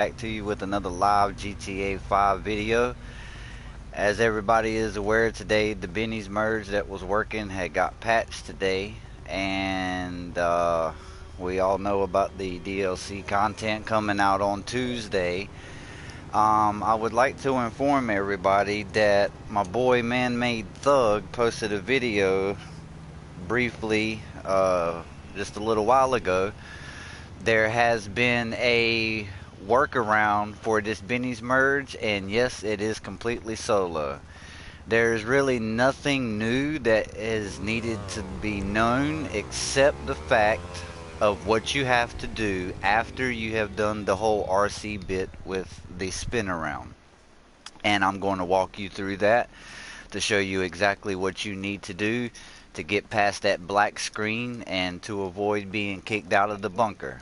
back to you with another live GTA 5 video. As everybody is aware today, the Benny's merge that was working had got patched today, and we all know about the DLC content coming out on Tuesday. I would like to inform everybody that my boy Man-Made Thug posted a video briefly just a little while ago. There has been a workaround for this Benny's merge, and yes, it is completely solo. There's really nothing new that is needed to be known except the fact of what you have to do after you have done the whole RC bit with the spin around. And I'm going to walk you through that to show you exactly what you need to do to get past that black screen and to avoid being kicked out of the bunker.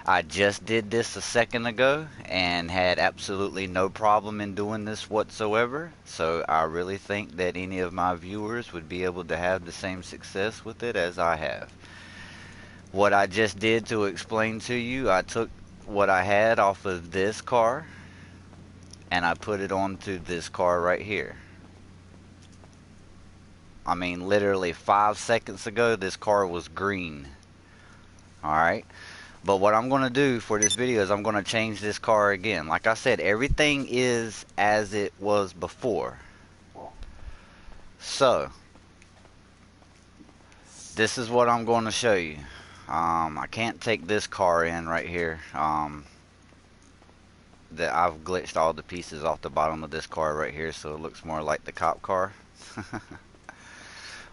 I just did this a second ago and had absolutely no problem in doing this whatsoever, so I really think that any of my viewers would be able to have the same success with it as I have. What I just did to explain to you, I took what I had off of this car and I put it onto this car right here. I mean, literally 5 seconds ago, this car was green. Alright? But what I'm going to do for this video is I'm going to change this car again. Like I said, everything is as it was before. So, this is what I'm going to show you. I can't take this car in right here. That I've glitched all the pieces off the bottom of this car right here, so it looks more like the cop car.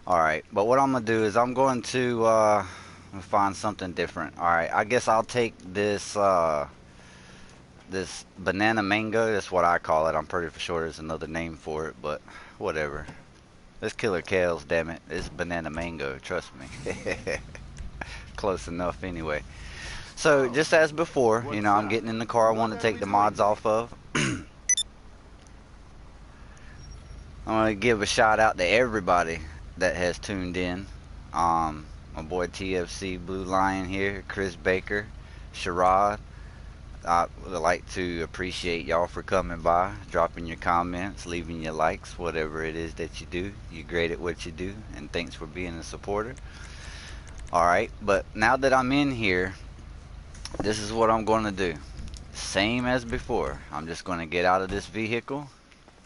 Alright, but what I'm going to do is I'm going to find something different. Alright, I guess I'll take this this banana mango. That's what I call it. I'm pretty sure there's another name for it, but whatever. This Killer Kales, damn it. It's banana mango, trust me. Close enough anyway. So, just as before, you know, I'm getting in the car I want to take the mods off of. I want to give a shout out to everybody that has tuned in. My boy TFC Blue Lion here, Chris Baker, Sherrod. I would like to appreciate y'all for coming by, dropping your comments, leaving your likes, whatever it is that you do. You're great at what you do, and thanks for being a supporter. Alright, but now that I'm in here, this is what I'm going to do. Same as before. I'm just going to get out of this vehicle,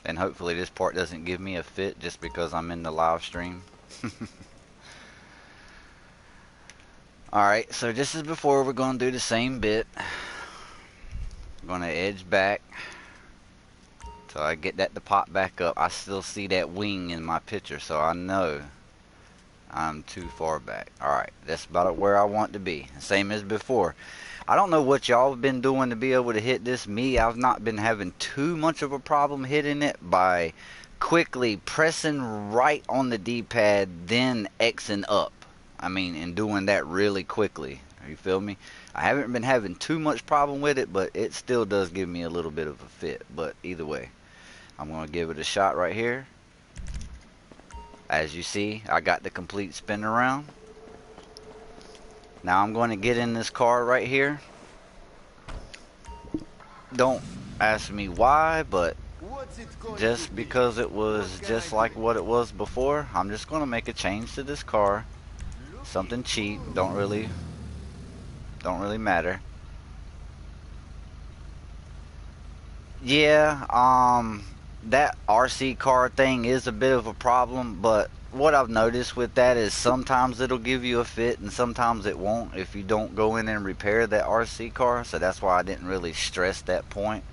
and hopefully this part doesn't give me a fit just because I'm in the live stream. Alright, so just as before, we're going to do the same bit. I'm going to edge back till I get that to pop back up. I still see that wing in my picture, so I know I'm too far back. Alright, that's about where I want to be. Same as before. I don't know what y'all have been doing to be able to hit this. Me, I've not been having too much of a problem hitting it by quickly pressing right on the D-pad, then Xing up. I mean, and doing that really quickly. You feel me? I haven't been having too much problem with it, but it still does give me a little bit of a fit. But either way, I'm going to give it a shot right here. As you see, I got the complete spin around. Now I'm going to get in this car right here. Don't ask me why, but just because it was just like what it was before, I'm just going to make a change to this car. Something cheap, don't really matter. Yeah, that RC car thing is a bit of a problem, but what I've noticed with that is sometimes it'll give you a fit and sometimes it won't if you don't go in and repair that RC car, so that's why I didn't really stress that point.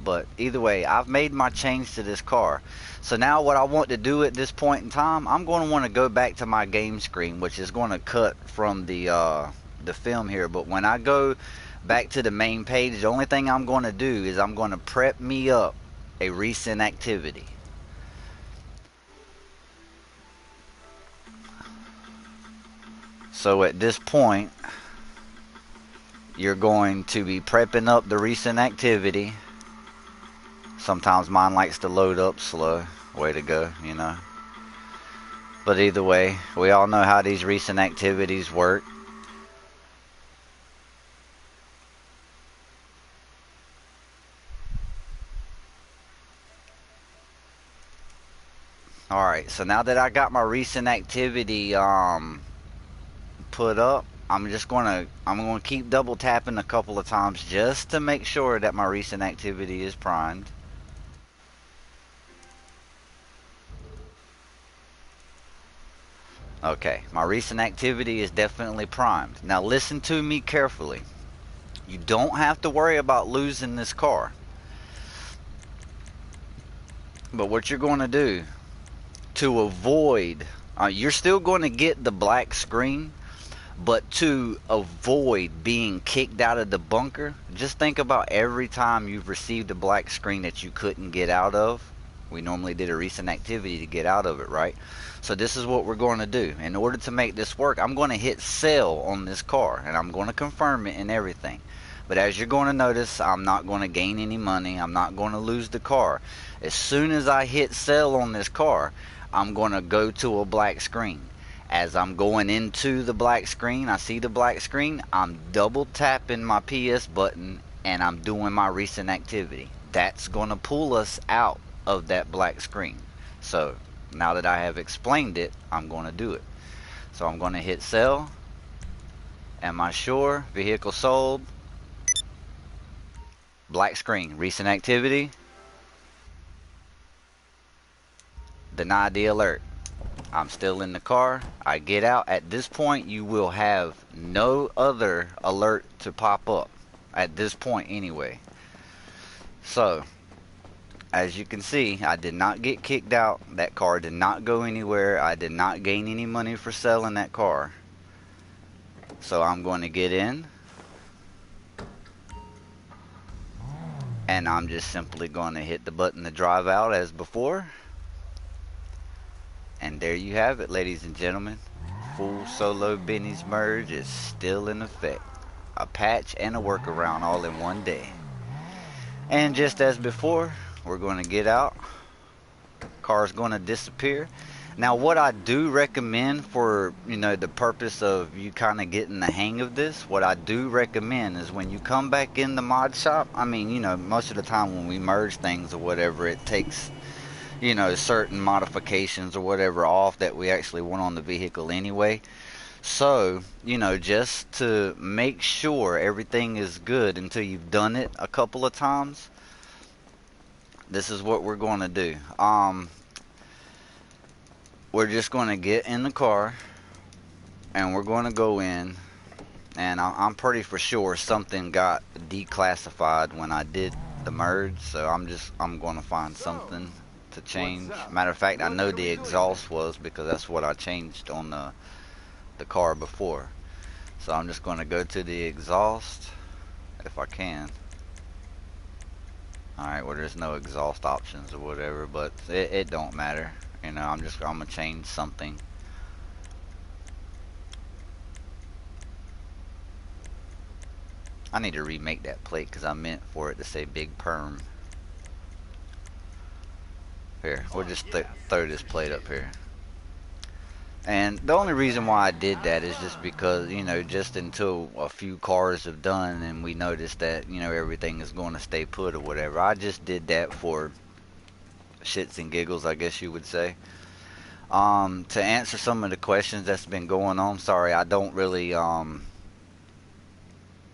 But either way, I've made my change to this car. So now what I want to do at this point in time, I'm going to want to go back to my game screen, which is going to cut from the film here. But when I go back to the main page, the only thing I'm going to do is I'm going to prep me up a recent activity. So at this point, you're going to be prepping up the recent activity. Sometimes mine likes to load up slow. Way to go, you know. But either way, we all know how these recent activities work. Alright, so now that I got my recent activity put up, I'm gonna keep double tapping a couple of times just to make sure that my recent activity is primed. Okay, my recent activity is definitely primed. Now listen to me carefully. You don't have to worry about losing this car. But what you're going to do to avoid, you're still going to get the black screen, but to avoid being kicked out of the bunker, just think about every time you've received a black screen that you couldn't get out of. We normally did a recent activity to get out of it, right? So this is what we're going to do. In order to make this work, I'm going to hit sell on this car, and I'm going to confirm it and everything. But as you're going to notice, I'm not going to gain any money. I'm not going to lose the car. As soon as I hit sell on this car, I'm going to go to a black screen. As I'm going into the black screen, I see the black screen, I'm double tapping my PS button and I'm doing my recent activity. That's going to pull us out of that black screen. So now that I have explained it, I'm going to do it. So I'm going to hit sell. Am I sure? Vehicle sold. Black screen. Recent activity. Deny the alert. I'm still in the car. I get out. At this point, you will have no other alert to pop up. At this point, anyway. So, as you can see, I did not get kicked out. That car did not go anywhere. I did not gain any money for selling that car. So, I'm going to get in. And I'm just simply going to hit the button to drive out as before. And there you have it, ladies and gentlemen. Full solo Benny's merge is still in effect. A patch and a workaround all in one day. And just as before, we're going to get out. Car's going to disappear. Now what I do recommend for, the purpose of you kind of getting the hang of this, what I do recommend is when you come back in the mod shop, most of the time when we merge things or whatever, it takes certain modifications or whatever off that we actually want on the vehicle anyway. So, just to make sure everything is good until you've done it a couple of times, this is what we're going to do. We're just going to get in the car and we're going to go in, and I'm pretty for sure something got declassified when I did the merge, so I'm going to find something to change. Matter of fact, I know the exhaust was, because that's what I changed on the car before. So I'm just going to go to the exhaust if I can. Alright, well, there's no exhaust options or whatever, but it don't matter. I'm gonna change something. I need to remake that plate because I meant for it to say Big Perm. Here, we'll just throw this plate up here. And the only reason why I did that is just because, just until a few cars have done and we noticed that, everything is going to stay put or whatever. I just did that for shits and giggles, I guess you would say. To answer some of the questions that's been going on, sorry, I don't really, when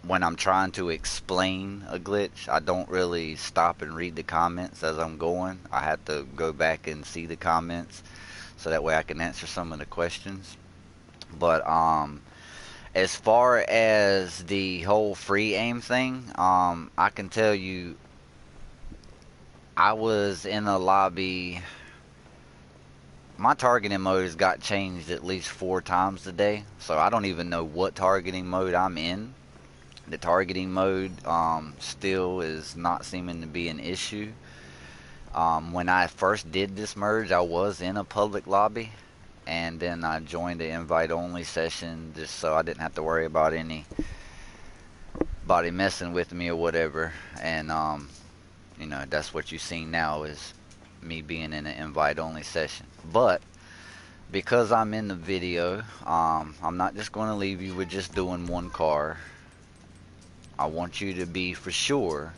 I'm trying to explain a glitch, I don't really stop and read the comments as I'm going. I have to go back and see the comments so that way I can answer some of the questions. But as far as the whole free aim thing, I can tell you I was in a lobby. My targeting mode has got changed at least 4 times today, so I don't even know what targeting mode I'm in. The targeting mode still is not seeming to be an issue. When I first did this merge, I was in a public lobby, and then I joined the invite only session just so I didn't have to worry about anybody messing with me or whatever. And that's what you see now is me being in an invite only session. But because I'm in the video, I'm not just going to leave you with just doing one car. I want you to be for sure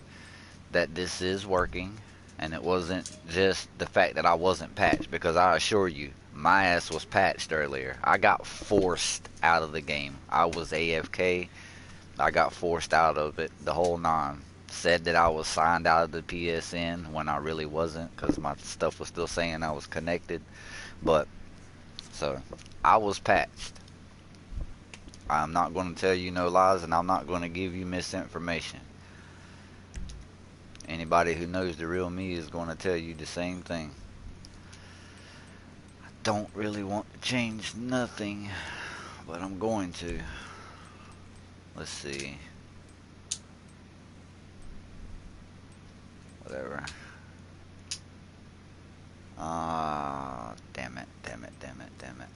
that this is working And it wasn't just the fact that I wasn't patched, because I assure you, my ass was patched earlier. I got forced out of the game. I was AFK. I got forced out of it, the whole nine. Said that I was signed out of the PSN when I really wasn't, because my stuff was still saying I was connected. But, so, I was patched. I'm not going to tell you no lies, and I'm not going to give you misinformation. Anybody who knows the real me is going to tell you the same thing. I don't really want to change nothing, but I'm going to. Let's see. Whatever. Damn it, damn it, damn it, damn it.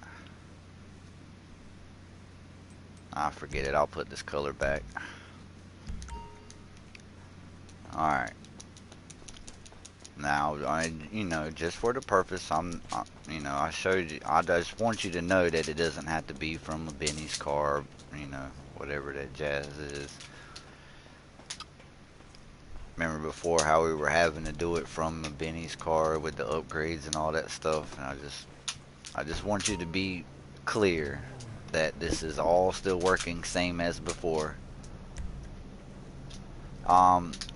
Ah, forget it. I'll put this color back. Alright. Now, you know, just for the purpose, you know, I showed you. I just want you to know that it doesn't have to be from a Benny's car, you know, whatever that jazz is. Remember before how we were having to do it from a Benny's car with the upgrades and all that stuff, and I just want you to be clear that this is all still working same as before.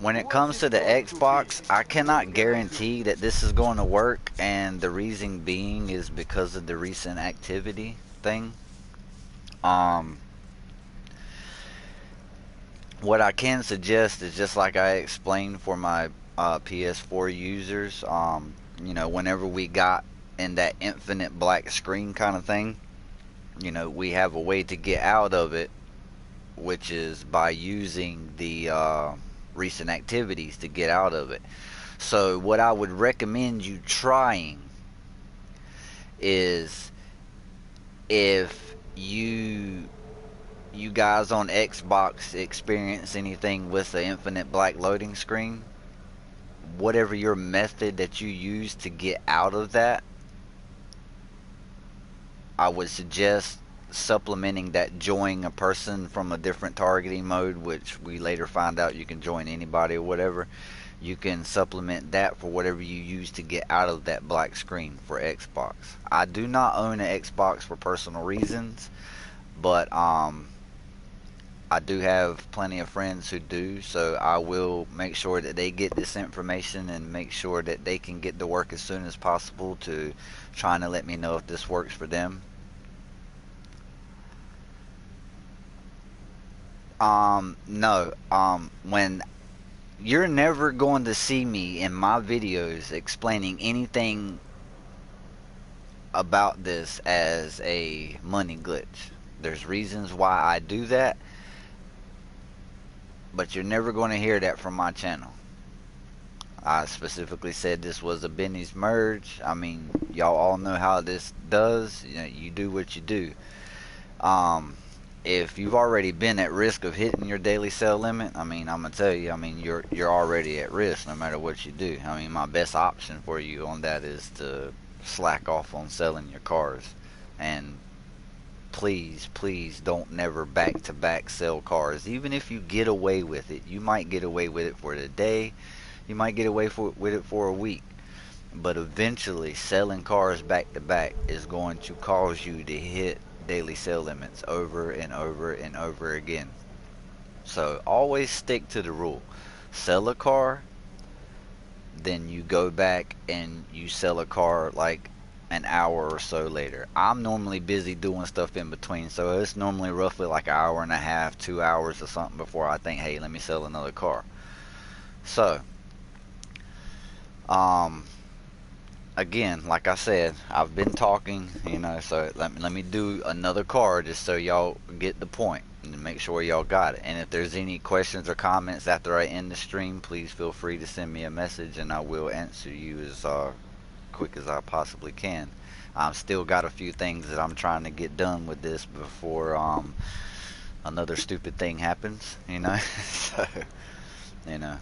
When it comes to the Xbox, I cannot guarantee that this is going to work, and the reason being is because of the recent activity thing. What I can suggest is just like I explained for my PS4 users, you know, whenever we got in that infinite black screen kind of thing, you know, we have a way to get out of it, which is by using the recent activities to get out of it. So what I would recommend you trying is, if you guys on Xbox experience anything with the infinite black loading screen, whatever your method that you use to get out of that, I would suggest supplementing that, joining a person from a different targeting mode, which we later find out you can join anybody or whatever. You can supplement that for whatever you use to get out of that black screen for Xbox. I do not own an Xbox for personal reasons, but I do have plenty of friends who do, so I will make sure that they get this information and make sure that they can get to work as soon as possible to trying to let me know if this works for them. No, when you're never going to see me in my videos explaining anything about this as a money glitch. There's reasons why I do that, but you're never going to hear that from my channel. I specifically said this was a Benny's merge. I mean, y'all all know how this does. You know, you do what you do. If you've already been at risk of hitting your daily sell limit, I mean, I'm gonna tell you, I mean, you're already at risk no matter what you do. I mean, my best option for you on that is to slack off on selling your cars, and please don't never back to back sell cars. Even if you get away with it, you might get away with it for the day, you might get away with it for a week, but eventually selling cars back to back is going to cause you to hit daily sell limits over and over and over again. So always stick to the rule. Sell a car, then you go back and you sell a car like an hour or so later. I'm normally busy doing stuff in between, so it's normally roughly like an hour and a half, 2 hours or something before I think, hey, let me sell another car. So again, like I said, I've been talking, you know, so let me do another car just so y'all get the point and make sure y'all got it. And if there's any questions or comments after I end the stream, please feel free to send me a message and I will answer you as quick as I possibly can. I've still got a few things that I'm trying to get done with this before another stupid thing happens, you know. So, you know,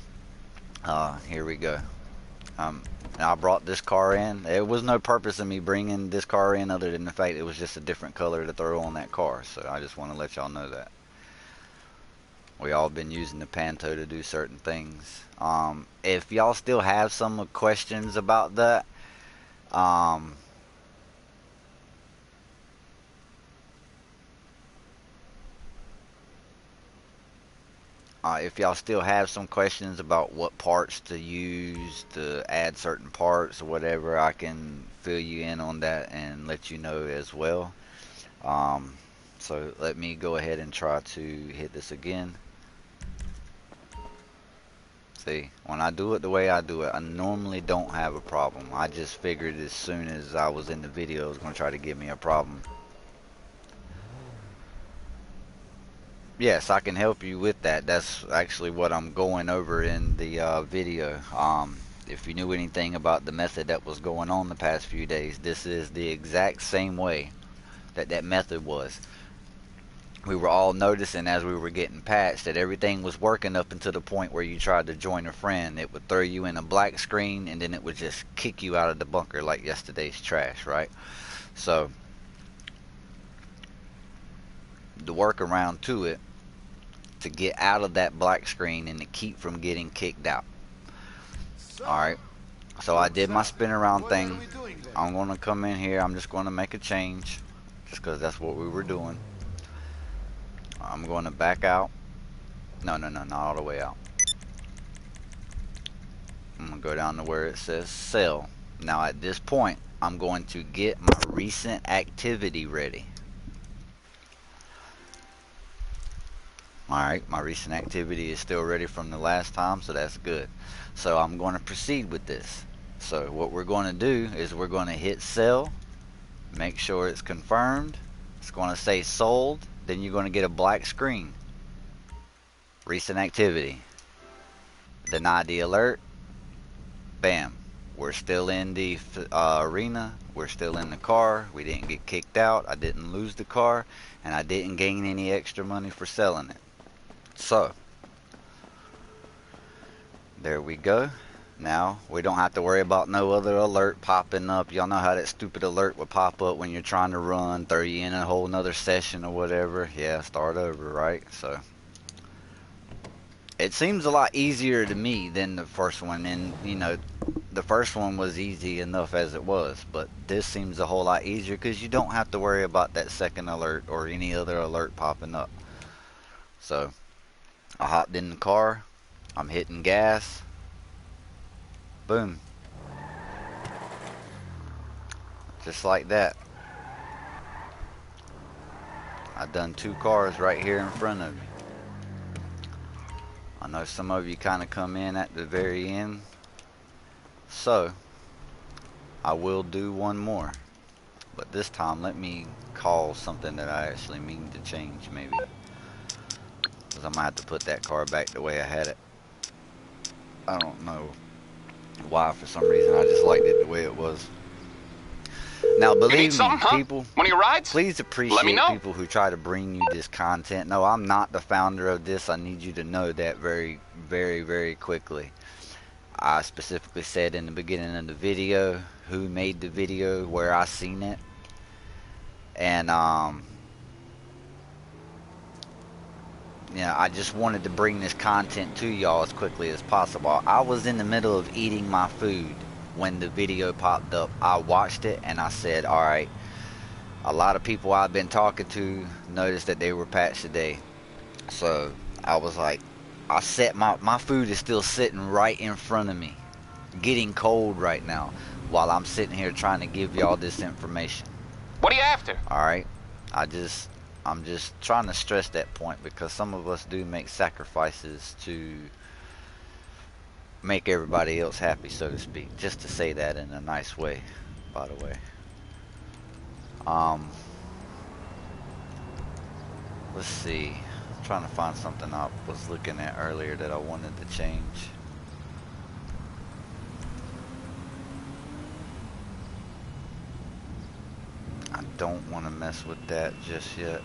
here we go. I brought this car in. There was no purpose in me bringing this car in other than the fact it was just a different color to throw on that car. So I just want to let y'all know that. We all been using the Panto to do certain things. If y'all still have some questions about that, um, if y'all still have some questions about what parts to use to add certain parts or whatever, I can fill you in on that and let you know as well. Um, so let me go ahead and try to hit this again. See, when I do it the way I do it, I normally don't have a problem. I just figured as soon as I was in the video, it was going to try to give me a problem. Yes, I can help you with that. That's actually what I'm going over in the video. If you knew anything about the method that was going on the past few days, this is the exact same way that that method was. We were all noticing as we were getting patched that everything was working up until the point where you tried to join a friend. It would throw you in a black screen and then it would just kick you out of the bunker like yesterday's trash, right? So the workaround to it, to get out of that black screen and to keep from getting kicked out. Alright, so I did my spin around thing. I'm going to come in here. I'm just going to make a change just because that's what we were doing. I'm going to back out. No, not all the way out. I'm going to go down to where it says sell. Now at this point, I'm going to get my recent activity ready. Alright, my recent activity is still ready from the last time, so that's good. So I'm going to proceed with this. So what we're going to do is we're going to hit sell, make sure it's confirmed. It's going to say sold, then you're going to get a black screen. Recent activity. Deny the alert. Bam. We're still in the arena. We're still in the car. We didn't get kicked out. I didn't lose the car. And I didn't gain any extra money for selling it. So, there we go. Now, we don't have to worry about no other alert popping up. Y'all know how that stupid alert would pop up when you're trying to run, throw you in a whole nother session or whatever. Yeah, start over, right? So, it seems a lot easier to me than the first one. And, you know, the first one was easy enough as it was. But this seems a whole lot easier because you don't have to worry about that second alert or any other alert popping up. So, I hopped in the car. I'm hitting gas. Boom. Just like that. I've done 2 cars right here in front of me. I know some of you kind of come in at the very end. So, I will do one more. But this time, let me call something that I actually mean to change, maybe. Because I might have to put that car back the way I had it. I don't know why, for some reason, I just liked it the way it was. Now, believe me, people, one of your rides? Please appreciate people who try to bring you this content. No, I'm not the founder of this. I need you to know that very, very, very quickly. I specifically said in the beginning of the video who made the video, where I seen it. And, yeah, I just wanted to bring this content to y'all as quickly as possible. I was in the middle of eating my food when the video popped up. I watched it and I said, alright, a lot of people I've been talking to noticed that they were patched today. So I was like, I set my food is still sitting right in front of me, getting cold right now, while I'm sitting here trying to give y'all this information. What are you after? Alright, I'm just trying to stress that point because some of us do make sacrifices to make everybody else happy, so to speak. Just to say that in a nice way, by the way. Let's see. I'm trying to find something I was looking at earlier that I wanted to change. I don't want to mess with that just yet.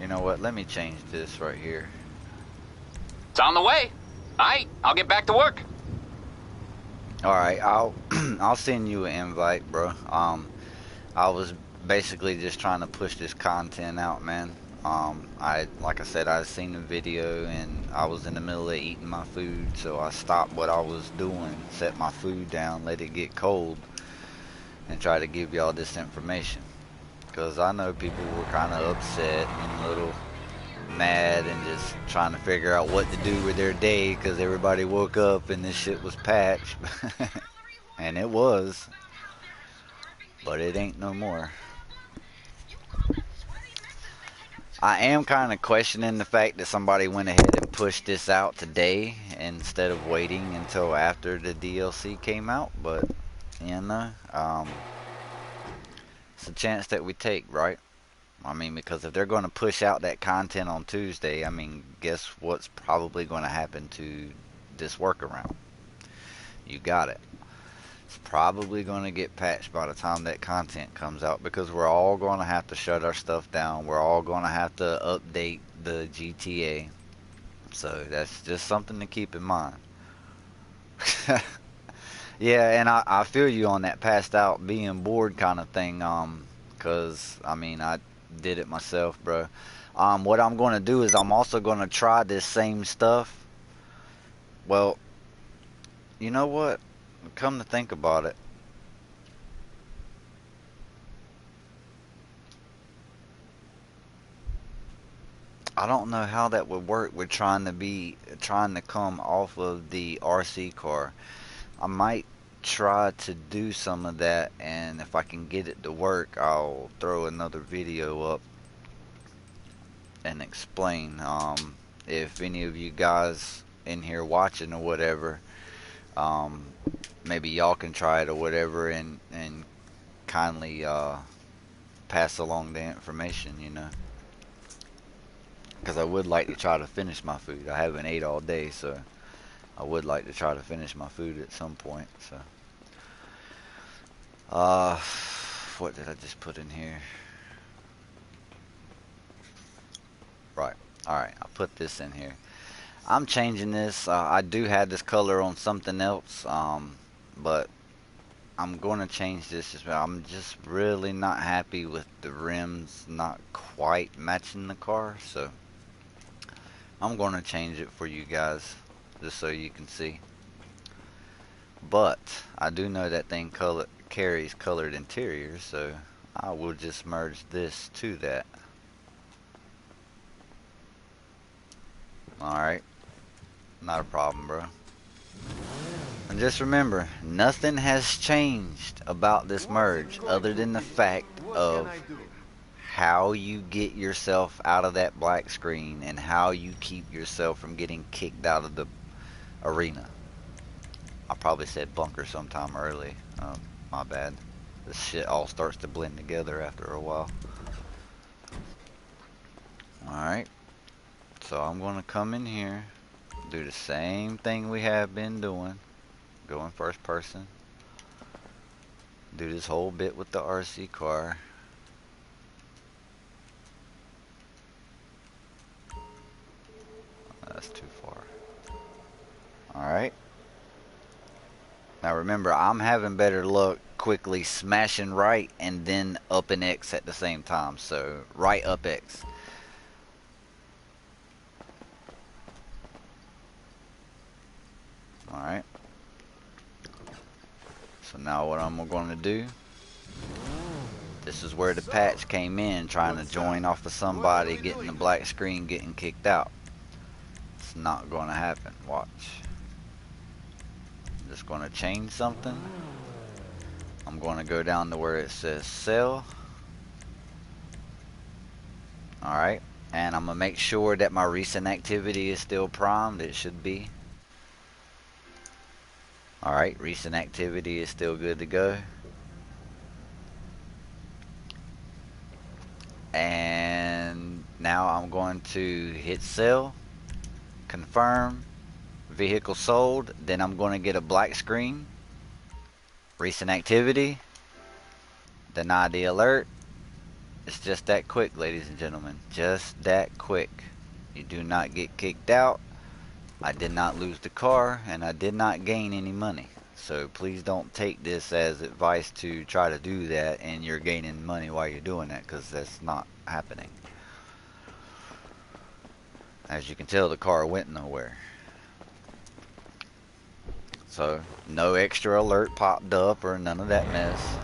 You know what? Let me change this right here. It's on the way. Alright, I'll get back to work. Alright, I'll I'll send you an invite, bro. I was basically just trying to push this content out, man. Like I said, I seen the video and I was in the middle of eating my food, so I stopped what I was doing, set my food down, let it get cold, and try to give y'all this information. Because I know people were kind of upset and a little mad and just trying to figure out what to do with their day because everybody woke up and this shit was patched. And it was, but it ain't no more. I am kind of questioning the fact that somebody went ahead and pushed this out today instead of waiting until after the DLC came out, but you know, it's a chance that we take, right? I mean, because if they're going to push out that content on Tuesday, I mean, guess what's probably going to happen to this workaround? You got it. It's probably going to get patched by the time that content comes out because we're all going to have to shut our stuff down. We're all going to have to update the GTA. So that's just something to keep in mind. Yeah, and I feel you on that passed out being bored kind of thing. Cause I mean I did it myself, bro. What I'm gonna do is I'm also gonna try this same stuff. Well, you know what? Come to think about it, I don't know how that would work with trying to come off of the RC car. I might try to do some of that, and if I can get it to work, I'll throw another video up and explain. If any of you guys in here watching or whatever, um, maybe y'all can try it or whatever, and kindly pass along the information, you know. Because I would like to try to finish my food. I haven't ate all day, so I would like to try to finish my food at some point. So, uh, what did I just put in here? Right. All right. I'll put this in here. I'm changing this. I do have this color on something else, but I'm going to change this. I'm just really not happy with the rims not quite matching the car, so I'm going to change it for you guys just so you can see. But I do know that thing carries colored interior, so I will just merge this to that. Alright, not a problem, bro. And just remember, nothing has changed about this merge other than the fact of how you get yourself out of that black screen and how you keep yourself from getting kicked out of the arena. I probably said bunker sometime early. My bad. This shit all starts to blend together after a while. Alright. So I'm going to come in here, do the same thing we have been doing. Go in first person. Do this whole bit with the RC car. That's too far. Alright. Now remember, I'm having better luck quickly smashing right and then up and X at the same time. So right up X. Alright. So now what I'm going to do, this is where the patch came in, trying to join off of somebody, getting the black screen, getting kicked out. It's not going to happen. Watch. I'm just going to change something. I'm going to go down to where it says sell. Alright. And I'm going to make sure that my recent activity is still primed. It should be. Alright, recent activity is still good to go. And now I'm going to hit sell, confirm, vehicle sold. Then I'm going to get a black screen, recent activity, deny the alert. It's just that quick, ladies and gentlemen, just that quick. You do not get kicked out. I did not lose the car, and I did not gain any money. So please don't take this as advice to try to do that and you're gaining money while you're doing that, because that's not happening. As you can tell, the car went nowhere. So, no extra alert popped up or none of that mess.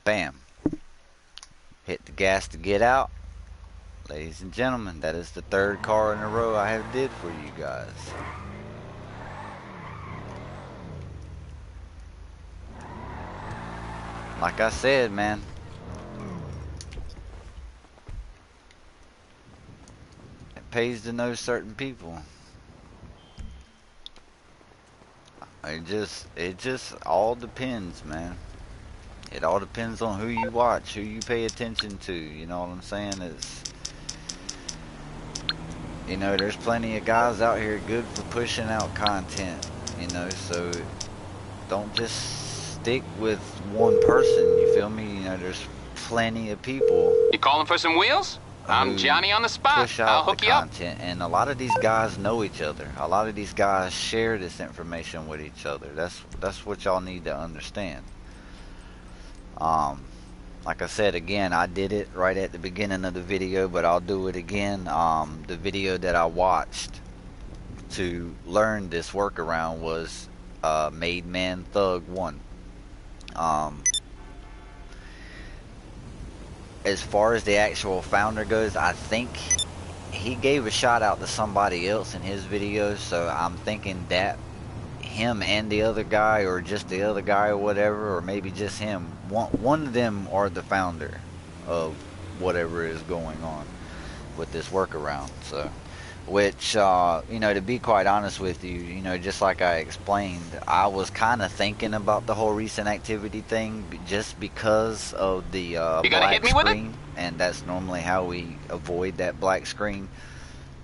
Bam. Hit the gas to get out. Ladies and gentlemen, that is the third car in a row I have did for you guys. Like I said, man, it pays to know certain people. It just all depends, man. It all depends on who you watch, who you pay attention to. You know what I'm saying? There's plenty of guys out here good for pushing out content. So don't just stick with one person. You feel me? There's plenty of people You calling for some wheels? I'm who Johnny on the spot. push I'll out the hook you up. content, and a lot of these guys know each other. A lot of these guys share this information with each other. That's what y'all need to understand. Like I said, again, I did it right at the beginning of the video, but I'll do it again. The video that I watched to learn this workaround was Made Man Thug 1. As far as the actual founder goes, I think he gave a shout out to somebody else in his video, so I'm thinking that him and the other guy, or just the other guy or whatever, or maybe just him, one of them are the founder of whatever is going on with this workaround. So, which to be quite honest with you, just like I explained, I was kind of thinking about the whole recent activity thing just because of the You gonna black hit me with it? screen, and that's normally how we avoid that black screen,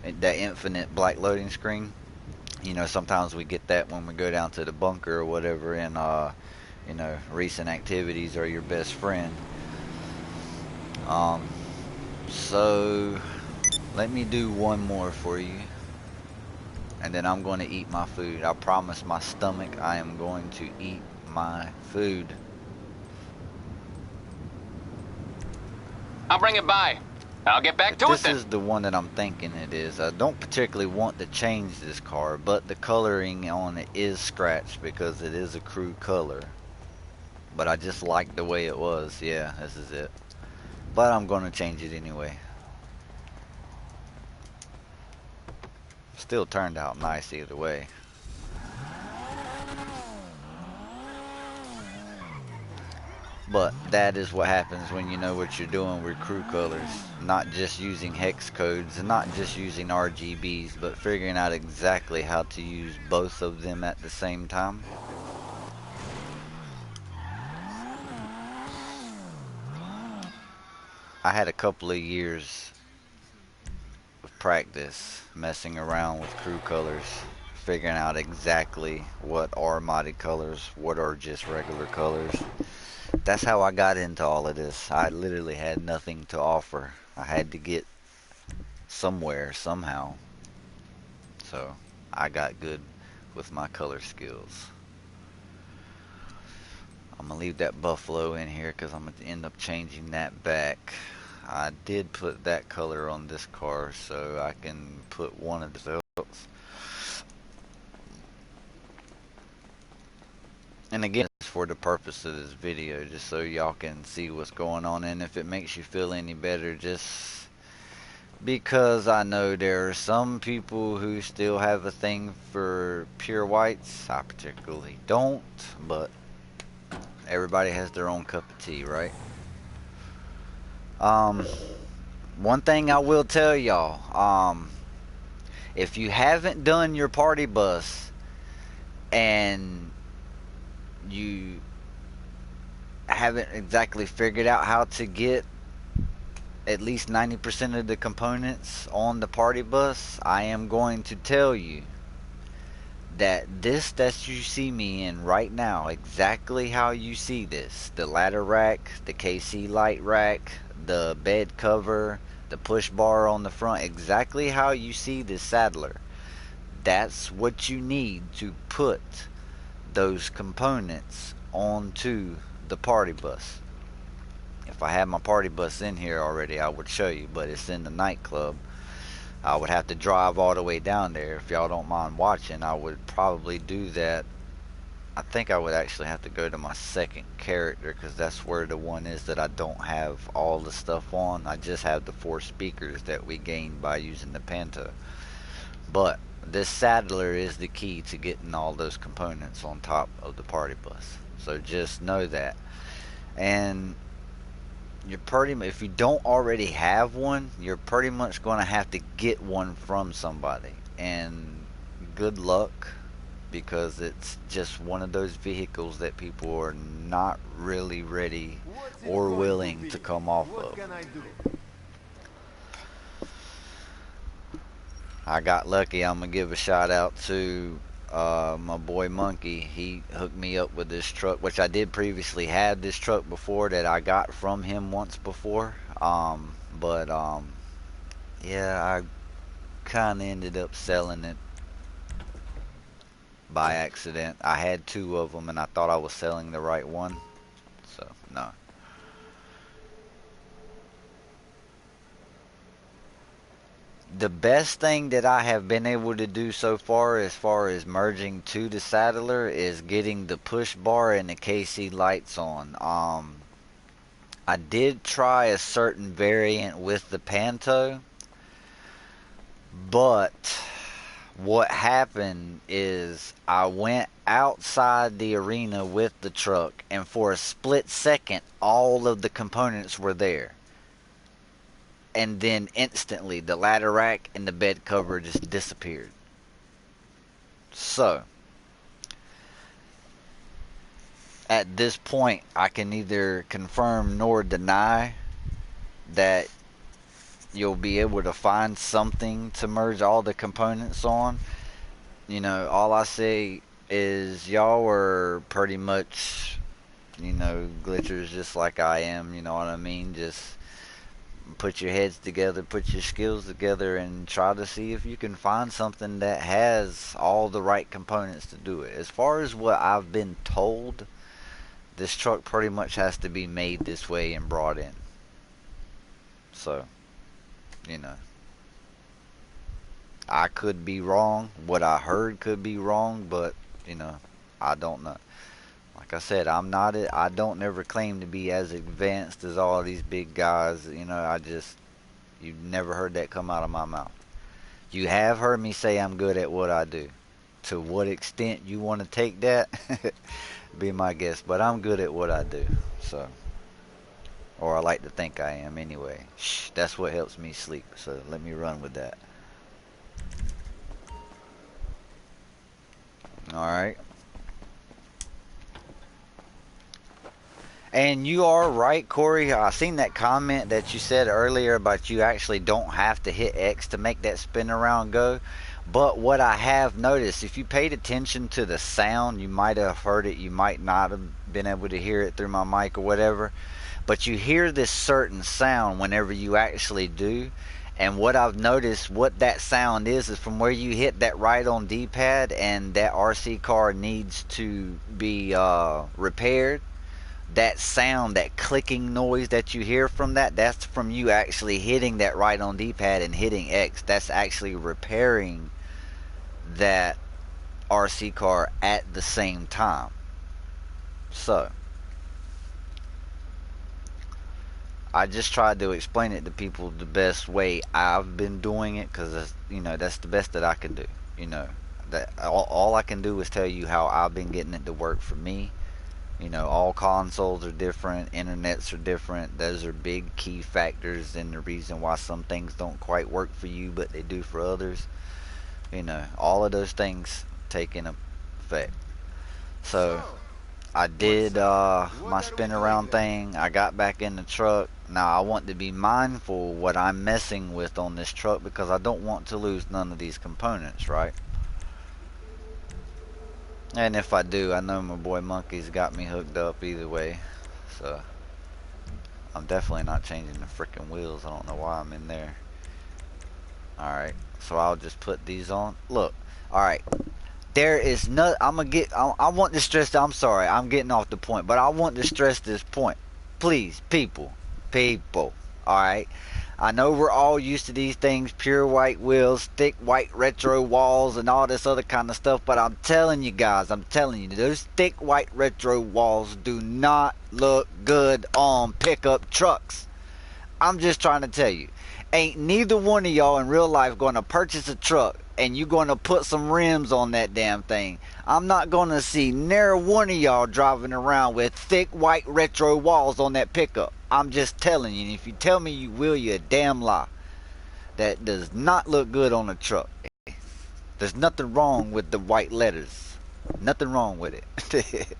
that infinite black loading screen. Sometimes we get that when we go down to the bunker or whatever, and recent activities are your best friend. So let me do one more for you, and then I'm going to eat my food. I promise my stomach I am going to eat my food. I'll bring it by. I'll get back to it This then. is the one that I'm thinking it is. I don't particularly want to change this car, but the coloring on it is scratched because it is a crew color. But I just like the way it was. Yeah, this is it. But I'm going to change it anyway. Still turned out nice either way. But that is what happens when you know what you're doing with crew colors. Not just using hex codes and not just using RGBs, but figuring out exactly how to use both of them at the same time. I had a couple of years of practice messing around with crew colors, figuring out exactly what are modded colors, what are just regular colors. That's how I got into all of this. I literally had nothing to offer. I had to get somewhere, somehow. So I got good with my color skills. I'm going to leave that buffalo in here because I'm going to end up changing that back. I did put that color on this car, so I can put one of those. And again, it's for the purpose of this video, just so y'all can see what's going on. And if it makes you feel any better, just because I know there are some people who still have a thing for pure whites. I particularly don't, but everybody has their own cup of tea, right? One thing I will tell y'all, if you haven't done your party bus and you haven't exactly figured out how to get at least 90% of the components on the party bus, I am going to tell you that this that you see me in right now, exactly how you see this, the ladder rack, the KC light rack, the bed cover, the push bar on the front, exactly how you see this saddler, that's what you need to put those components onto the party bus. if I had my party bus in here already, I would show you, but it's in the nightclub. I would have to drive all the way down there. If y'all don't mind watching, I would probably do that. I think I would actually have to go to my second character, because that's where the one is that I don't have all the stuff on. I just have the 4 speakers that we gained by using the Panto. But this saddler is the key to getting all those components on top of the party bus. So just know that. And you're pretty, if you don't already have one, you're pretty much going to have to get one from somebody. And good luck, because it's just one of those vehicles that people are not really ready or willing to come off of. I got lucky. I'm gonna give a shout out to my boy Monkey. He hooked me up with this truck, which I did previously have this truck before that I got from him once before. Yeah, I kind of ended up selling it by accident. I had 2 of them and I thought I was selling the right one. So, no. The best thing that I have been able to do so far as merging to the Saddler is getting the push bar and the KC lights on. I did try a certain variant with the Panto, but what happened is I went outside the arena with the truck, and for a split second all of the components were there. And then instantly the ladder rack and the bed cover just disappeared. So at this point I can neither confirm nor deny that you'll be able to find something to merge all the components on. You know, all I say is y'all are pretty much, you know, glitchers just like I am, you know what I mean? Just put your heads together, put your skills together, and try to see if you can find something that has all the right components to do it. As far as what I've been told, this truck pretty much has to be made this way and brought in. So, you know, I could be wrong. What I heard could be wrong, but, you know, I don't know. Like I said, I don't ever claim to be as advanced as all these big guys. You know, you've never heard that come out of my mouth. You have heard me say I'm good at what I do. To what extent you want to take that, be my guest. But I'm good at what I do. So, or I like to think I am anyway. Shh, that's what helps me sleep. So let me run with that. Alright. And you are right, Corey. I seen that comment that you said earlier about you actually don't have to hit X to make that spin around go. But what I have noticed, if you paid attention to the sound, you might have heard it, you might not have been able to hear it through my mic or whatever. But you hear this certain sound whenever you actually do. And what I've noticed, what that sound is from where you hit that right on D-pad and that RC car needs to be repaired. That sound, that clicking noise that you hear from that, that's from you actually hitting that right on D-pad and hitting X. That's actually repairing that RC car at the same time. So, I just tried to explain it to people the best way I've been doing it, because, you know, that's the best that I can do. You know, that all I can do is tell you how I've been getting it to work for me. You know, all consoles are different, internets are different. Those are big key factors in the reason why some things don't quite work for you, but they do for others. You know, all of those things take in effect. So, I did my spin around thing. I got back in the truck. Now, I want to be mindful what I'm messing with on this truck, because I don't want to lose none of these components, right? And if I do, I know my boy Monkey's got me hooked up either way. So, I'm definitely not changing the freaking wheels. I don't know why I'm in there. Alright, so I'll just put these on. Look, alright. There is no, I want to stress, I'm sorry, I'm getting off the point, but I want to stress this point. Please, people, People, alright? I know we're all used to these things, pure white wheels, thick white retro walls, and all this other kind of stuff, but I'm telling you guys, I'm telling you, those thick white retro walls do not look good on pickup trucks. I'm just trying to tell you, ain't neither one of y'all in real life going to purchase a truck and you going to put some rims on that damn thing. I'm not going to see near one of y'all driving around with thick white retro walls on that pickup. I'm just telling you, and if you tell me you will, you're a damn lie. That does not look good on a truck. There's nothing wrong with the white letters. Nothing wrong with it.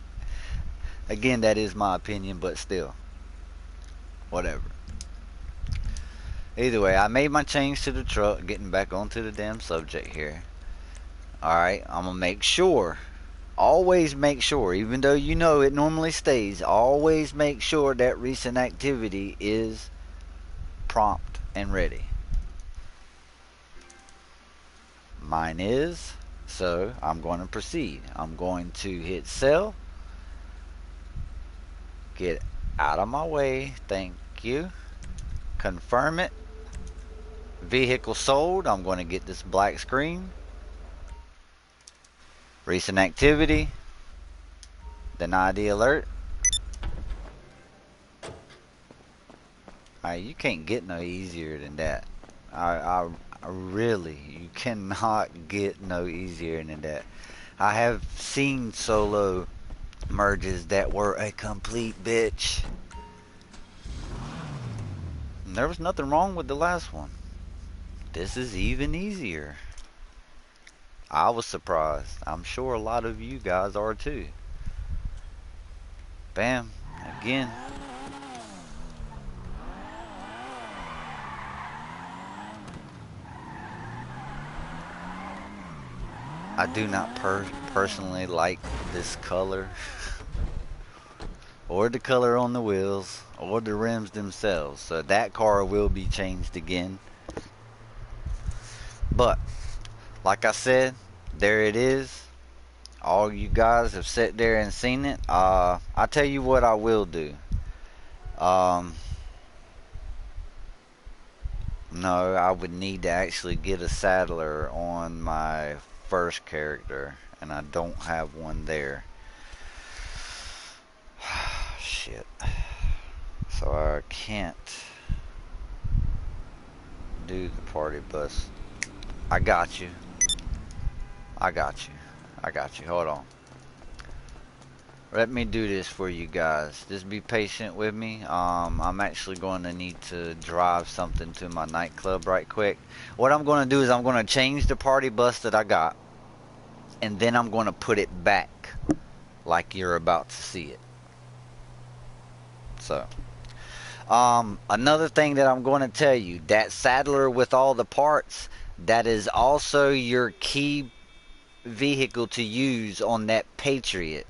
Again, that is my opinion, but still. Whatever. Either way, I made my change to the truck, getting back onto the damn subject here. Alright, I'm gonna make sure, always make sure, even though you know it normally stays, always make sure that recent activity is prompt and ready. Mine is, so I'm going to proceed. I'm going to hit sell, get out of my way, thank you, confirm it, vehicle sold. I'm going to get this black screen. Recent activity. Deny the alert. Alright, you can't get no easier than that. I really, you cannot get no easier than that. I have seen solo merges that were a complete bitch. And there was nothing wrong with the last one. This is even easier. I was surprised. I'm sure a lot of you guys are too. Bam. Again. I do not personally like this color. Or the color on the wheels. Or the rims themselves. So that car will be changed again. But, like I said, there it is. All you guys have sat there and seen it. I tell you what I will do. No, I would need to actually get a saddler on my first character, and I don't have one there. Shit. So I can't do the party bus. I got you. I got you. I got you. Hold on. Let me do this for you guys. Just be patient with me. I'm actually going to need to drive something to my nightclub right quick. What I'm going to do is I'm going to change the party bus that I got, and then I'm going to put it back like you're about to see it. So, another thing that I'm going to tell you, that saddler with all the parts, that is also your key vehicle to use on that Patriot.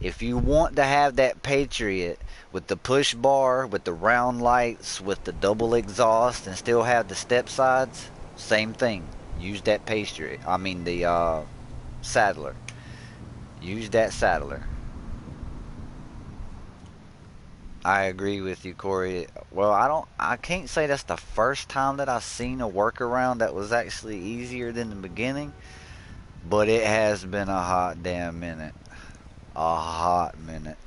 If you want to have that Patriot with the push bar, with the round lights, with the double exhaust, and still have the step sides, same thing. Use that Patriot. I mean the saddler. Use that saddler. I agree with you, Corey. Well, I can't say that's the first time that I've seen a workaround that was actually easier than the beginning, but it has been a hot damn minute. A hot minute.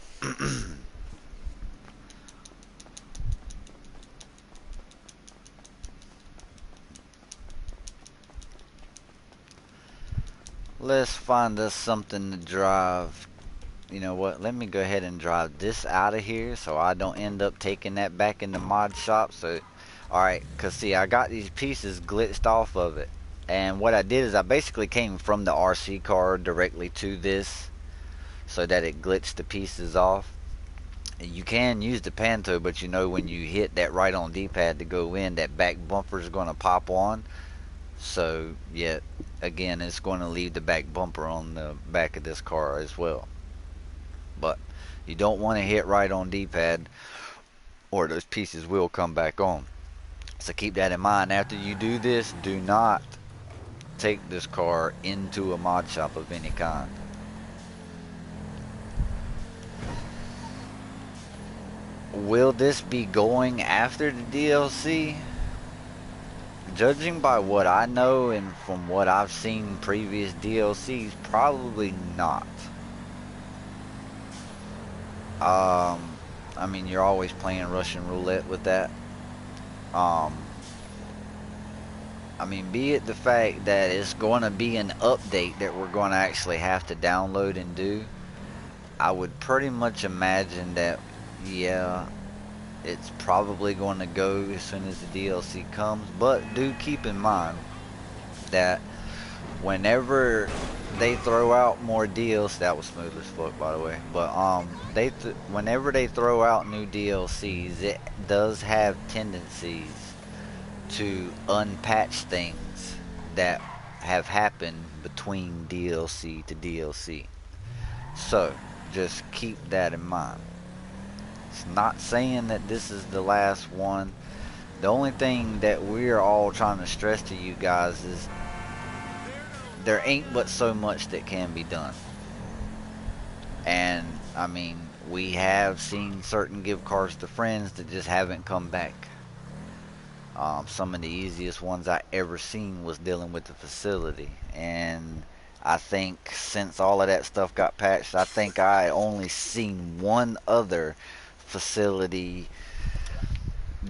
Let's find us something to drive. You know what? Let me go ahead and drive this out of here so I don't end up taking that back in the mod shop. So, alright, because see, I got these pieces glitched off of it. And what I did is I basically came from the RC car directly to this so that it glitched the pieces off. You can use the Panto, but you know when you hit that right on D-pad to go in, that back bumper is going to pop on. So, yeah, again, it's going to leave the back bumper on the back of this car as well. But you don't want to hit right on D-pad or those pieces will come back on. So keep that in mind. After you do this, do not take this car into a mod shop of any kind. will this be going after the DLC? Judging by what I know and from what I've seen previous DLCs, probably not. Um, I mean, you're always playing Russian roulette with that. Um, I mean, be it the fact that it's going to be an update that we're going to actually have to download and do, I would pretty much imagine that, yeah, it's probably going to go as soon as the DLC comes. But do keep in mind that whenever they throw out more deals, that was smooth as fuck, by the way. But whenever they throw out new DLCs, it does have tendencies to unpatch things that have happened between DLC to DLC. So just keep that in mind. It's not saying that this is the last one. The only thing that we're all trying to stress to you guys is there ain't but so much that can be done. And I mean, we have seen certain gift cards to friends that just haven't come back. Some of the easiest ones I ever seen was dealing with the facility. And I think since all of that stuff got patched, I think I only seen one other facility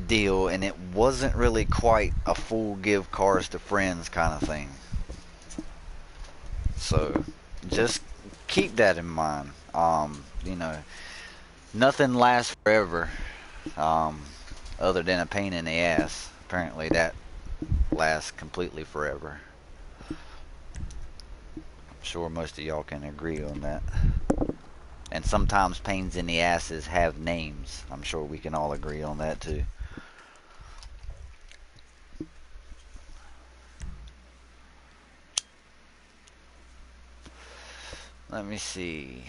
deal, and it wasn't really quite a full give cards to friends kind of thing. So just keep that in mind. You know, nothing lasts forever, um, other than a pain in the ass. Apparently, that lasts completely forever. I'm sure most of y'all can agree on that. And sometimes pains in the asses have names. I'm sure we can all agree on that too. Let me see.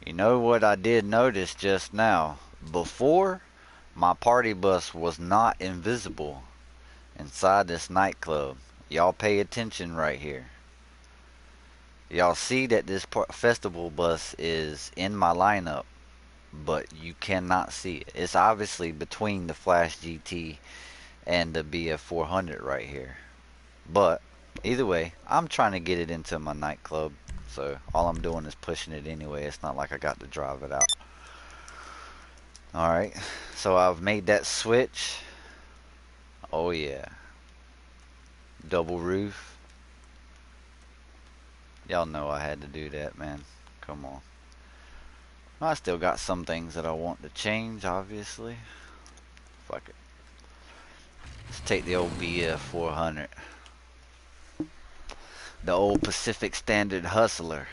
You know what I did notice just now? Before, my party bus was not invisible inside this nightclub. Y'all pay attention right here. Y'all see that this festival bus is in my lineup, but you cannot see it. It's obviously between the Flash GT and the BF 400 right here. But either way, I'm trying to get it into my nightclub, so all I'm doing is pushing it anyway. It's not like I got to drive it out. Alright, so I've made that switch. Oh yeah. Double roof. Y'all know I had to do that, man. Come on. I still got some things that I want to change, obviously. Fuck it. Let's take the old BF 400. The old Pacific Standard Hustler.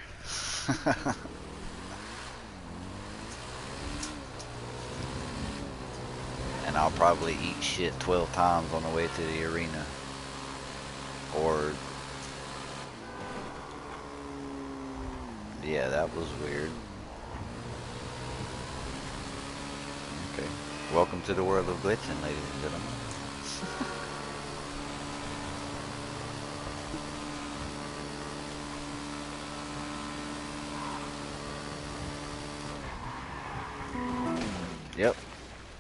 And I'll probably eat shit 12 times on the way to the arena. Or... yeah, that was weird. Okay. Welcome to the world of glitching, ladies and gentlemen. Yep.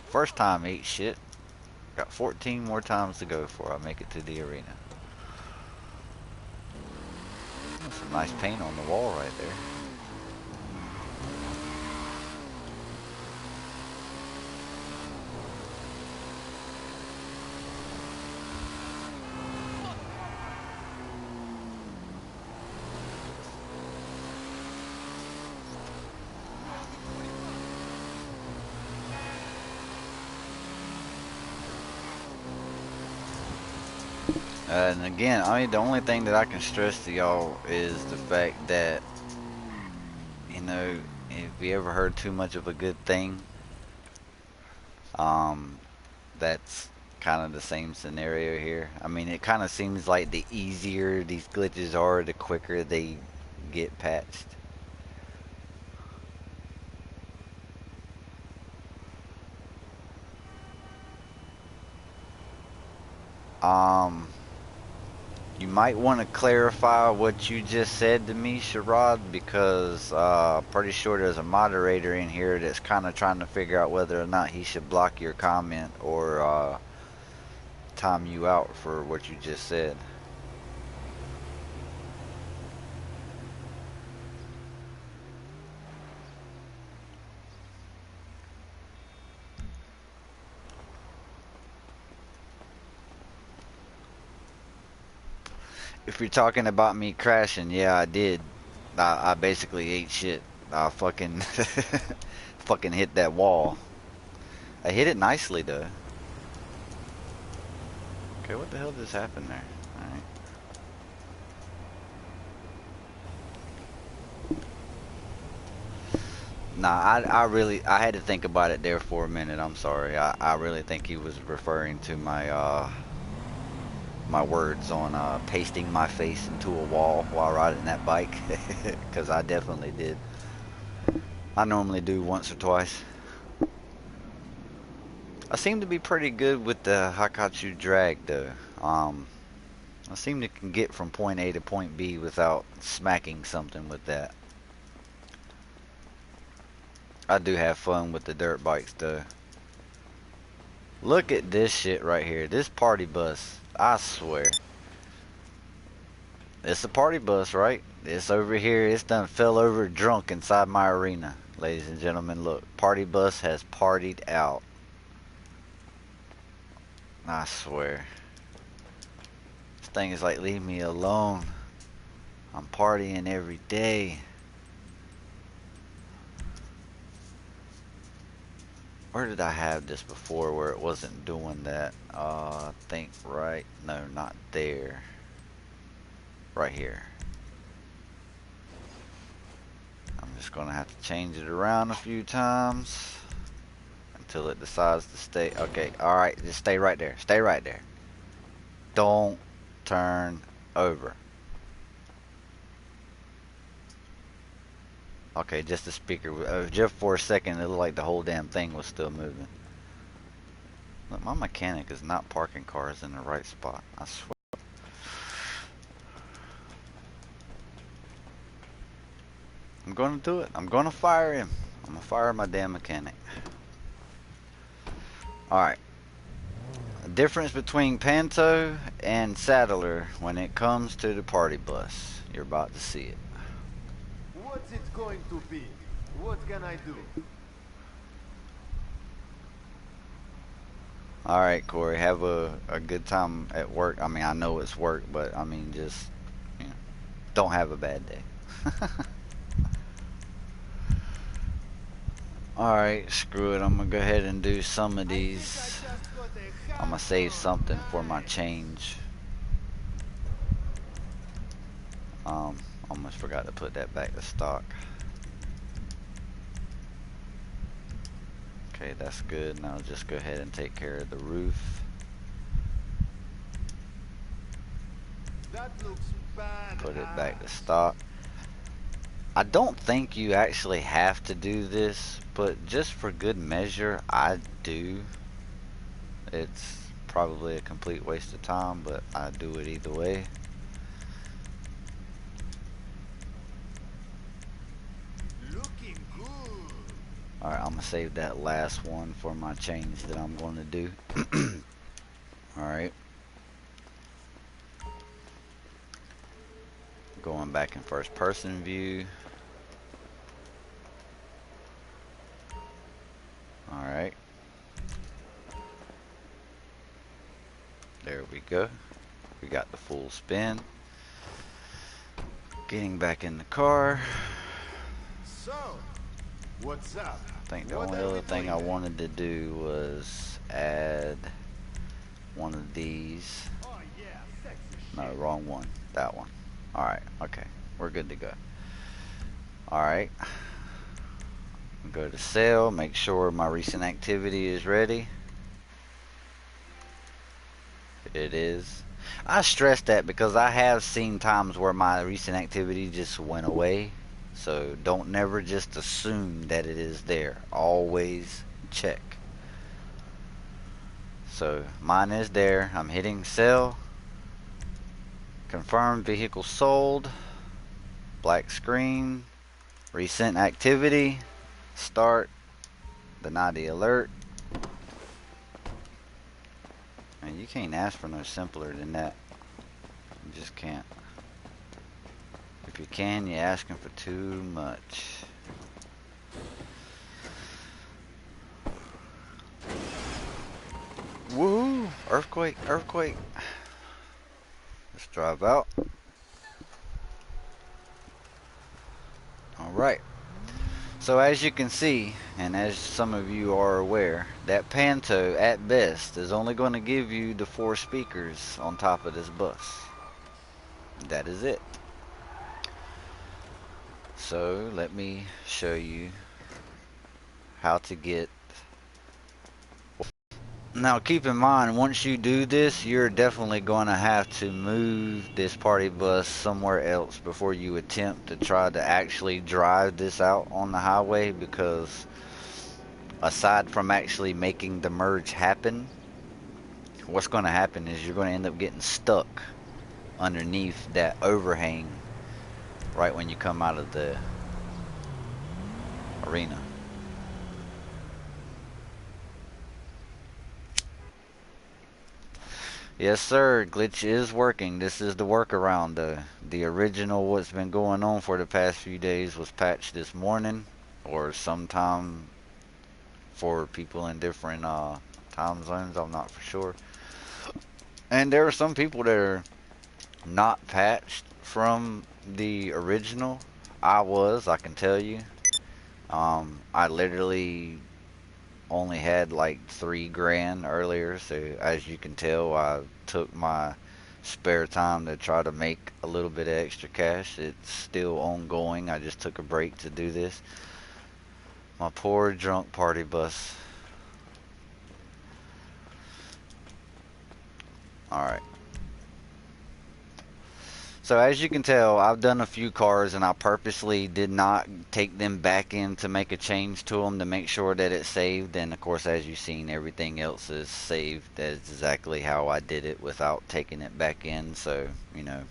First time ate shit. Got 14 more times to go before I make it to the arena. That's some nice paint on the wall right there. And again, I mean, the only thing that I can stress to y'all is the fact that, you know, if you ever heard too much of a good thing, um, that's kind of the same scenario here. I mean, it kind of seems like the easier these glitches are, the quicker they get patched. Um, You might want to clarify what you just said to me, Sherrod, because pretty sure there's a moderator in here that's kind of trying to figure out whether or not he should block your comment or time you out for what you just said. If you're talking about me crashing, yeah, I did. I basically ate shit. I fucking fucking hit that wall. I hit it nicely though. Okay, what the hell just happened there? Alright. Nah, I had to think about it there for a minute. I'm sorry. I really think he was referring to my words on pasting my face into a wall while riding that bike, because I definitely did. I normally do once or twice. I seem to be pretty good with the Hakatsu drag though. I seem to can get from point A to point B without smacking something with that. I do have fun with the dirt bikes though. Look at this shit right here. This party bus. I swear. It's a party bus, right? It's over here. It's done fell over drunk inside my arena. Ladies and gentlemen, look. Party bus has partied out. I swear. This thing is like, leave me alone. I'm partying every day. Where did I have this before where it wasn't doing that? I think right. No, not there. Right here. I'm just gonna have to change it around a few times until it decides to stay. Okay, alright, just stay right there. Stay right there. Don't turn over. Okay, just the speaker. Just for a second, it looked like the whole damn thing was still moving. Look, my mechanic is not parking cars in the right spot. I swear. I'm gonna do it. I'm gonna fire him. I'm gonna fire my damn mechanic. Alright. The difference between Panto and Saddler when it comes to the party bus. You're about to see it. What's it going to be? What can I do? Alright, Corey, have a good time at work. I mean, I know it's work, but I mean, just, you know, don't have a bad day. Alright, screw it. I'm gonna go ahead and do some of these. I'm gonna save something for my change. Almost forgot to put that back to stock. Okay, that's good. Now just go ahead and take care of the roof. That looks bad. Put it back to stock. I don't think you actually have to do this, but just for good measure, I do. It's probably a complete waste of time, but I do it either way. Looking good. Alright, I'm gonna save that last one for my change that I'm gonna do. Alright. Going back in first person view. Alright. There we go. We got the full spin. Getting back in the car. So, what's up? I think the What only are we other thing doing I then? wanted to do was add one of these. Oh yeah, sexy No, shit. wrong one. That one. Alright, okay. We're good to go. Alright. Go to sale, make sure my recent activity is ready. It is. I stress that because I have seen times where my recent activity just went away. So don't never just assume that it is there. Always check. So mine is there. I'm hitting sell. Confirm vehicle sold. Black screen. Recent activity. Start. Deny the alert. And you can't ask for no simpler than that. You just can't. If you can, you're asking for too much. Woo! Earthquake, earthquake. Let's drive out. Alright. So as you can see, and as some of you are aware, that Panto at best is only going to give you the 4 speakers on top of this bus. That is it. So let me show you how to get. Now keep in mind, once you do this, you're definitely going to have to move this party bus somewhere else before you attempt to try to actually drive this out on the highway, because aside from actually making the merge happen, what's going to happen is you're going to end up getting stuck underneath that overhang right when you come out of the arena. Yes, sir. Glitch is working. This is the workaround. The original what's been going on for the past few days was patched this morning, or sometime for people in different time zones. I'm not for sure. And there are some people that are not patched from the original. I can tell you. I literally only had like 3 grand earlier, so as you can tell, I took my spare time to try to make a little bit of extra cash. It's still ongoing. I just took a break to do this. My poor drunk party bus. Alright. So as you can tell, I've done a few cars and I purposely did not take them back in to make a change to them to make sure that it's saved. And of course, as you've seen, everything else is saved. That's exactly how I did it without taking it back in. So, you know,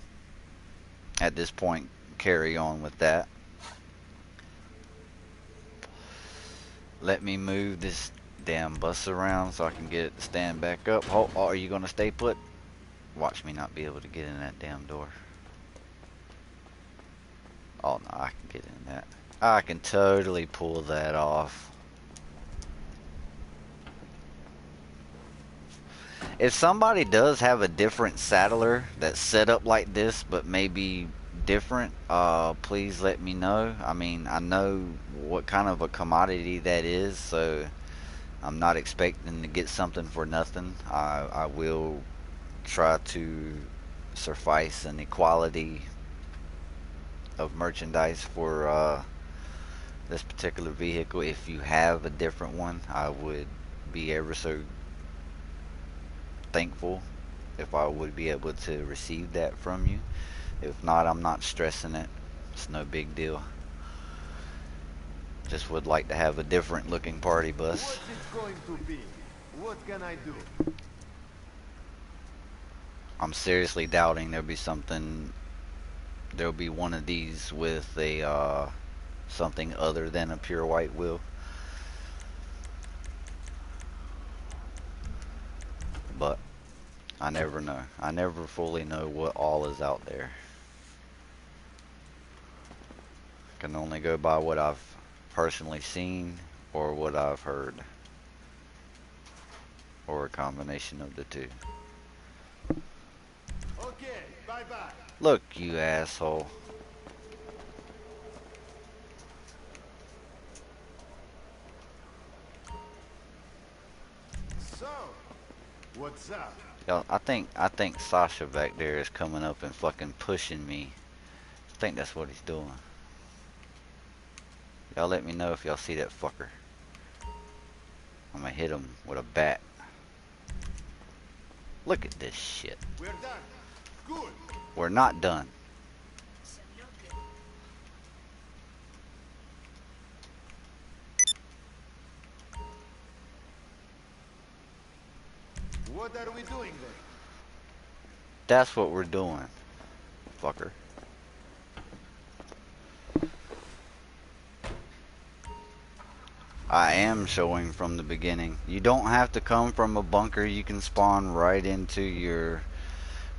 at this point, carry on with that. Let me move this damn bus around so I can get it to stand back up. Oh, are you going to stay put? Watch me not be able to get in that damn door. Oh no, I can get in that. I can totally pull that off. If somebody does have a different saddler that's set up like this, but maybe different, please let me know. I mean, I know what kind of a commodity that is, so I'm not expecting to get something for nothing. I will try to suffice an equality of merchandise for this particular vehicle. If you have a different one, I would be ever so thankful if I would be able to receive that from you. If not, I'm not stressing it. It's no big deal. Just would like to have a different looking party bus. What's it going to be? What can I do? I'm seriously doubting there'll be one of these with a something other than a pure white wheel. But I never know. I never fully know what all is out there. I can only go by what I've personally seen or what I've heard. Or a combination of the two. Okay, bye-bye. Look, you asshole. So, what's up? Y'all, I think Sasha back there is coming up and fucking pushing me. I think that's what he's doing. Y'all let me know if y'all see that fucker. I'm gonna hit him with a bat. Look at this shit. We're done. Good. We're not done. What are we doing then? That's what we're doing. fucker. I am showing from the beginning. You don't have to come from a bunker. You can spawn right into your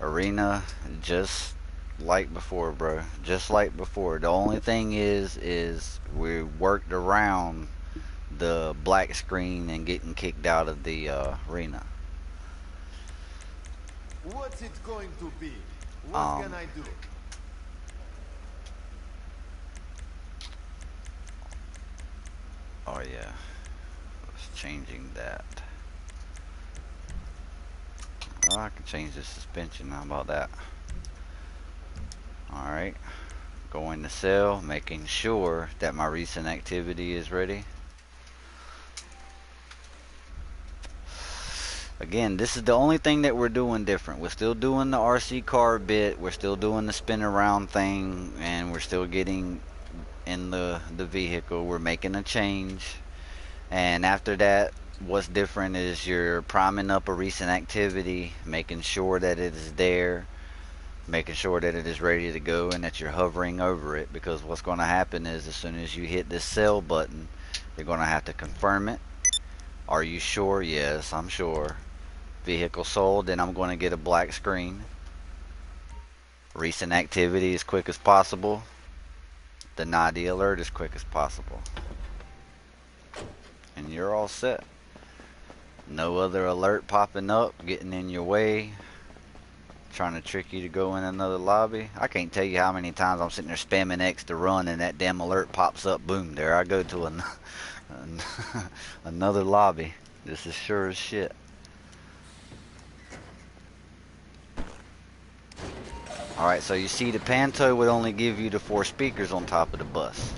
arena just like before, bro. Just like before. The only thing is we worked around the black screen and getting kicked out of the arena. What's it going to be? What can Um, I do? oh yeah, it's changing that. Oh, I can change the suspension. How about that? Alright. Going to sell, making sure that my recent activity is ready. Again, this is the only thing that we're doing different. We're still doing the RC car bit, we're still doing the spin around thing, and we're still getting in the vehicle. We're making a change. And after that, what's different is you're priming up a recent activity, making sure that it is there, making sure that it is ready to go, and that you're hovering over it, because what's going to happen is as soon as you hit this sell button, you're going to have to confirm it. Are you sure? Yes, I'm sure. Vehicle sold. Then I'm going to get a black screen. Recent activity as quick as possible. Deny the alert as quick as possible. And you're all set. No other alert popping up, getting in your way, trying to trick you to go in another lobby. I can't tell you how many times I'm sitting there spamming X to run and that damn alert pops up. Boom, there I go to another lobby. This is sure as shit. Alright, so you see the Panto would only give you the 4 speakers on top of the bus.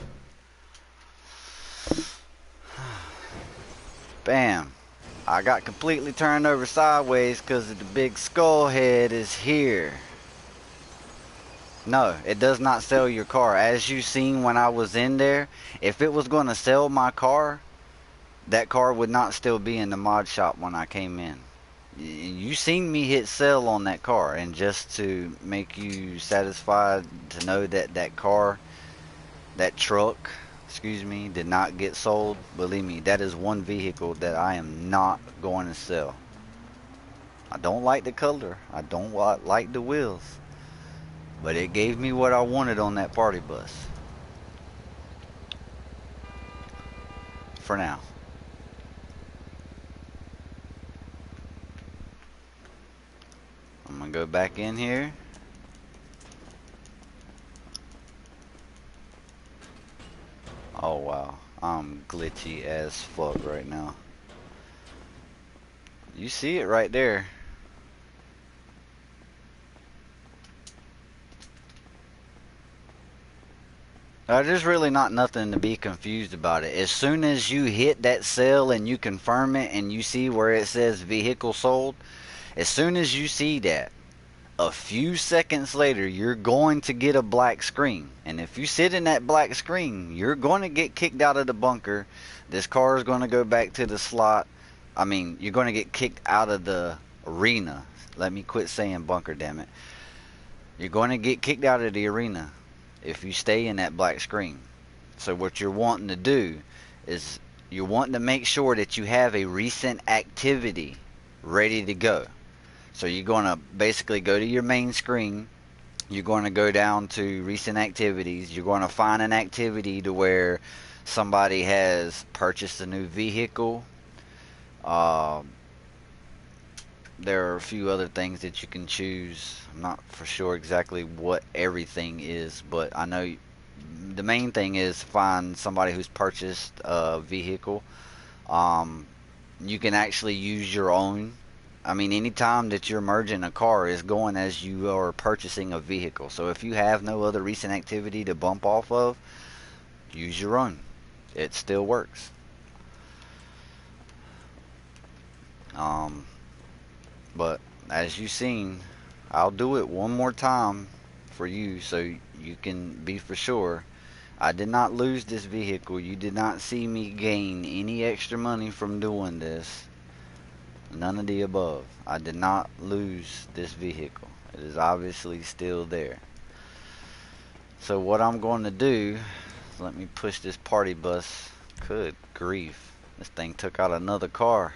Bam. I got completely turned over sideways because the big skull head is here. No, it does not sell your car. As you seen when I was in there, if it was going to sell my car, that car would not still be in the mod shop when I came in. You seen me hit sell on that car, and just to make you satisfied to know that that car, that truck, excuse me, did not get sold, believe me, that is one vehicle that I am not going to sell. I don't like the color, I don't like the wheels, but it gave me what I wanted on that party bus. For now. I'm gonna go back in here. Oh wow, I'm glitchy as fuck right now. You see it right there. There's really not nothing to be confused about it. As soon as you hit that cell and you confirm it and you see where it says vehicle sold, as soon as you see that, a few seconds later, you're going to get a black screen. And if you sit in that black screen, you're going to get kicked out of the bunker. This car is going to go back to the slot. I mean, you're going to get kicked out of the arena. Let me quit saying bunker, damn it. You're going to get kicked out of the arena if you stay in that black screen. So what you're wanting to do is you're wanting to make sure that you have a recent activity ready to go. So you're going to basically go to your main screen. You're going to go down to recent activities. You're going to find an activity to where somebody has purchased a new vehicle. There are a few other things that you can choose. I'm not for sure exactly what everything is, but I know the main thing is find somebody who's purchased a vehicle. You can actually use your own. I mean, anytime that you're merging a car is going as you are purchasing a vehicle. So if you have no other recent activity to bump off of, use your own. It still works. But as you've seen, I'll do it one more time for you so you can be for sure. I did not lose this vehicle. You did not see me gain any extra money from doing this. None of the above. I did not lose this vehicle. It is obviously still there. So what I'm going to do, let me push this party bus. Good grief. This thing took out another car.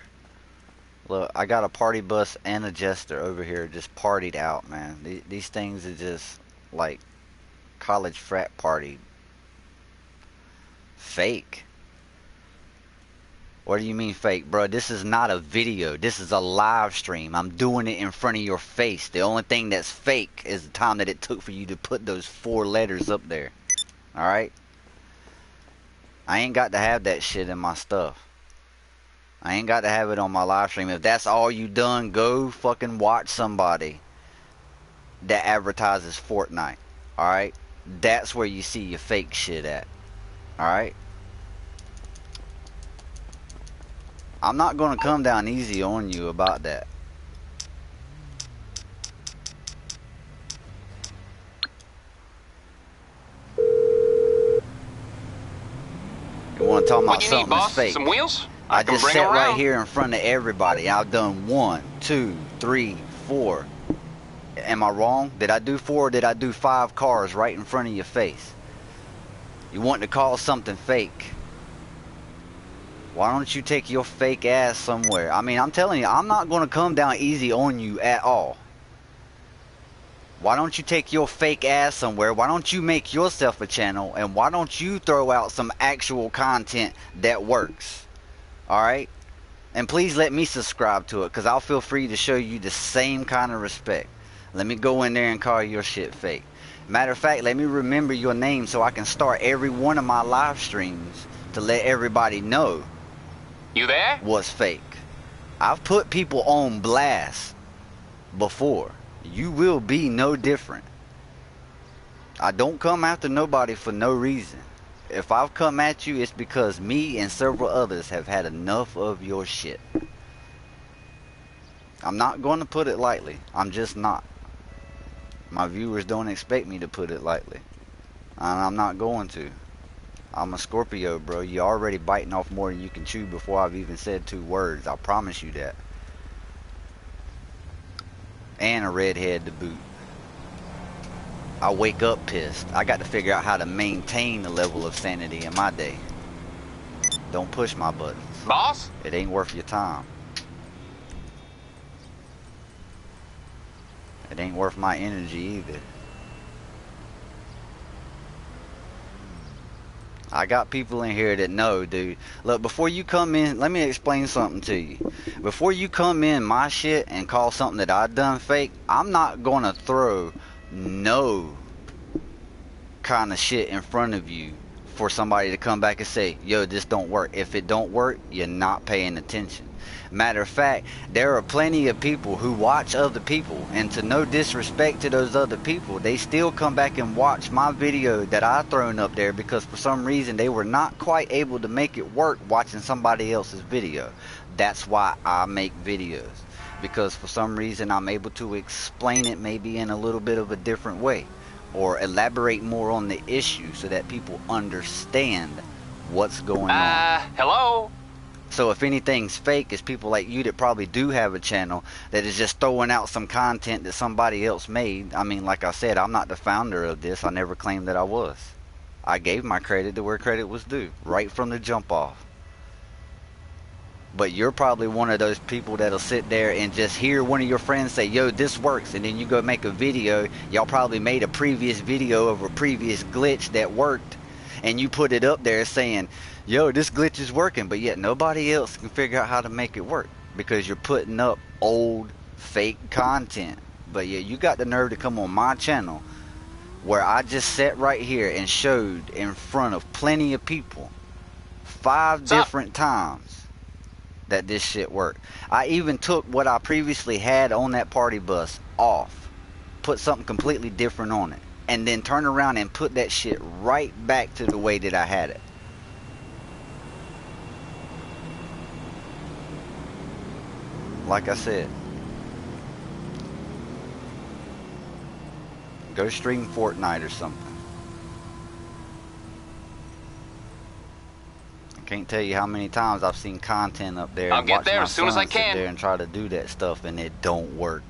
Look, I got a party bus and a jester over here just partied out, man. These things are just like college frat party. Fake. What do you mean fake, bro? This is not a video. This is a live stream. I'm doing it in front of your face. The only thing that's fake is the time that it took for you to put those 4 letters up there. Alright? I ain't got to have that shit in my stuff. I ain't got to have it on my live stream. If that's all you done, go fucking watch somebody that advertises Fortnite. Alright? That's where you see your fake shit at. Alright? I'm not going to come down easy on you about that. You want to talk about What you need, something that's boss? fake? Some wheels? I can just bring sat 'em right around. here in front of everybody. I've done 1, 2, 3, 4. Am I wrong? Did I do 4 or did I do 5 cars right in front of your face? You want to call something fake? Why don't you take your fake ass somewhere? I mean, I'm telling you, I'm not going to come down easy on you at all. Why don't you take your fake ass somewhere? Why don't you make yourself a channel? And why don't you throw out some actual content that works? Alright? And please let me subscribe to it, because I'll feel free to show you the same kind of respect. Let me go in there and call your shit fake. Matter of fact, let me remember your name so I can start every one of my live streams to let everybody know You there? what's fake. I've put people on blast before. You will be no different. I don't come after nobody for no reason. If I've come at you, it's because me and several others have had enough of your shit. I'm not going to put it lightly. I'm just not. My viewers don't expect me to put it lightly. And I'm not going to. I'm a Scorpio, bro. You're already biting off more than you can chew before I've even said 2 words. I promise you that. And a redhead to boot. I wake up pissed. I got to figure out how to maintain the level of sanity in my day. Don't push my buttons. Boss? It ain't worth your time. It ain't worth my energy either. I got people in here that know, dude. Look, before you come in, let me explain something to you. Before you come in my shit and call something that I done fake, I'm not gonna throw no kind of shit in front of you for somebody to come back and say, yo, this don't work. If it don't work, you're not paying attention. Matter of fact, there are plenty of people who watch other people, and to no disrespect to those other people, they still come back and watch my video that I thrown up there because for some reason they were not quite able to make it work watching somebody else's video. That's why I make videos, because for some reason I'm able to explain it maybe in a little bit of a different way, or elaborate more on the issue so that people understand what's going on. Hello? So if anything's fake, it's people like you that probably do have a channel that is just throwing out some content that somebody else made. I mean, like I said, I'm not the founder of this. I never claimed that I was. I gave my credit to where credit was due, right from the jump off. But you're probably one of those people that'll sit there and just hear one of your friends say, yo, this works, and then you go make a video. Y'all probably made a previous video of a previous glitch that worked, and you put it up there saying, yo, this glitch is working, but yet nobody else can figure out how to make it work because you're putting up old fake content. But yeah, you got the nerve to come on my channel where I just sat right here and showed in front of plenty of people 5 different times that this shit worked. I even took what I previously had on that party bus off, put something completely different on it, and then turn around and put that shit right back to the way that I had it. Like I said, go stream Fortnite or something. I can't tell you how many times I've seen content up there. I'll And get watch there my as soon as I son sit can. there and try to do that stuff, and it don't work.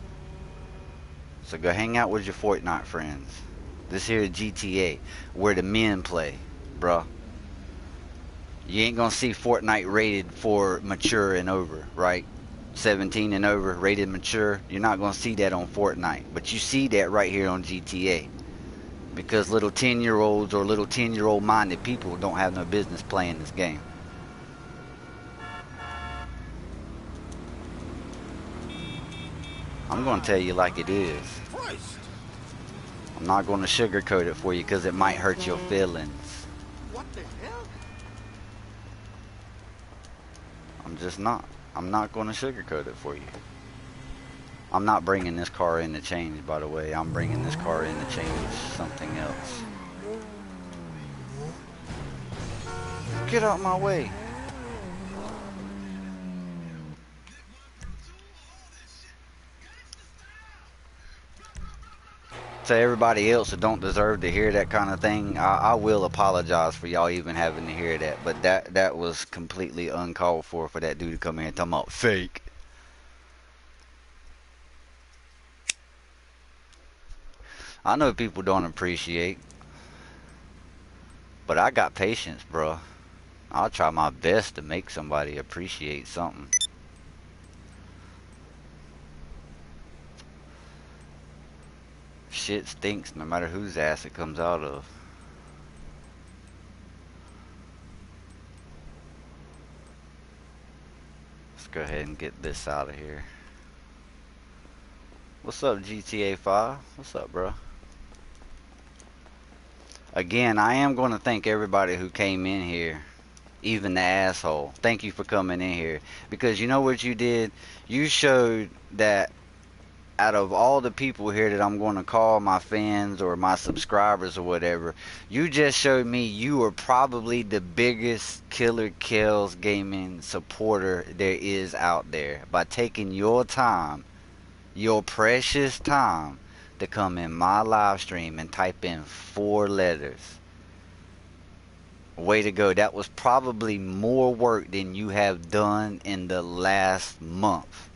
So go hang out with your Fortnite friends. This here is GTA, where the men play, bruh. You ain't gonna see Fortnite rated for mature and over, right? 17 and over, rated mature. You're not gonna see that on Fortnite, but you see that right here on GTA. Because little 10-year-olds or little 10-year-old minded people don't have no business playing this game. I'm gonna tell you like it is. I'm not gonna sugarcoat it for you because it might hurt your feelings. What the hell? I'm just not. I'm not gonna sugarcoat it for you. I'm not bringing this car in to change, by the way. I'm bringing this car in to change something else. Get out my way. To everybody else that don't deserve to hear that kind of thing, I will apologize for y'all even having to hear that. But that was completely uncalled for that dude to come in and talk about fake. I know people don't appreciate, but I got patience, bro. I'll try my best to make somebody appreciate something. Shit stinks no matter whose ass it comes out of. Let's go ahead and get this out of here. What's up, GTA 5? What's up, bro? Again, I am going to thank everybody who came in here, even the asshole. Thank you for coming in here. Because you know what you did? You showed that out of all the people here that I'm going to call my fans or my subscribers or whatever, you just showed me you are probably the biggest Killer Kells gaming supporter there is out there by taking your time, your precious time, to come in my live stream and type in 4 letters. Way to go. That was probably more work than you have done in the last month.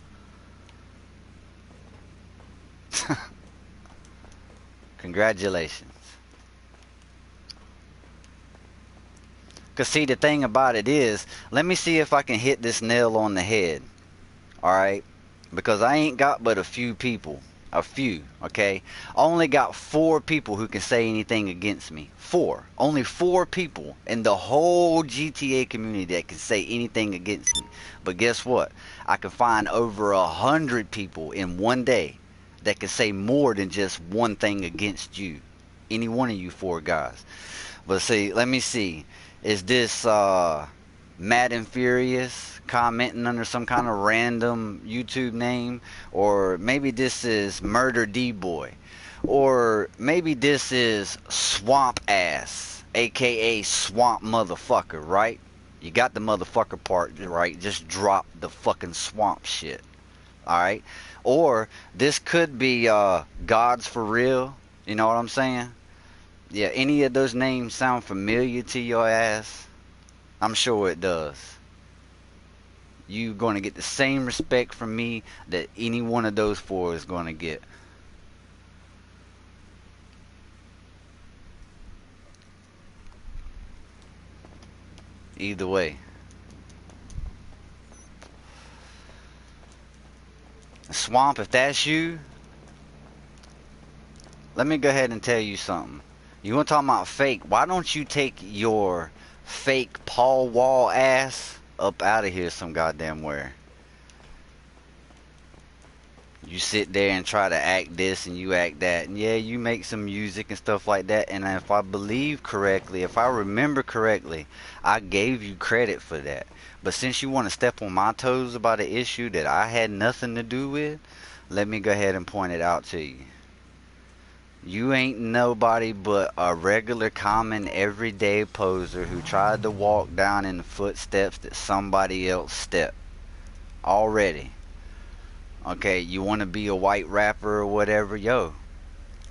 Congratulations. Because see, the thing about it is, let me see if I can hit this nail on the head. Alright? Because I ain't got but a few people. A few, okay? I only got 4 people who can say anything against me. 4. Only 4 people in the whole GTA community that can say anything against me. But guess what? I can find over 100 people in one day that can say more than just one thing against you. Any one of you 4 guys. But see, let me see. Is this Mad and Furious commenting under some kind of random YouTube name? Or maybe this is Murder D-Boy. Or maybe this is Swamp Ass, aka Swamp Motherfucker, right? You got the motherfucker part, right? Just drop the fucking swamp shit. Alright? Or this could be Gods for Real. You know what I'm saying? Yeah, any of those names sound familiar to your ass? I'm sure it does. You're going to get the same respect from me that any one of those 4 is going to get. Either way. Swamp, if that's you, let me go ahead and tell you something. You want to talk about fake? Why don't you take your fake Paul Wall ass up out of here some goddamn where? You sit there and try to act this and you act that, and yeah, you make some music and stuff like that, and if I believe correctly, if I remember correctly, I gave you credit for that. But since you want to step on my toes about an issue that I had nothing to do with, let me go ahead and point it out to you. You ain't nobody but a regular, common, everyday poser who tried to walk down in the footsteps that somebody else stepped. Already. Okay, you want to be a white rapper or whatever, yo,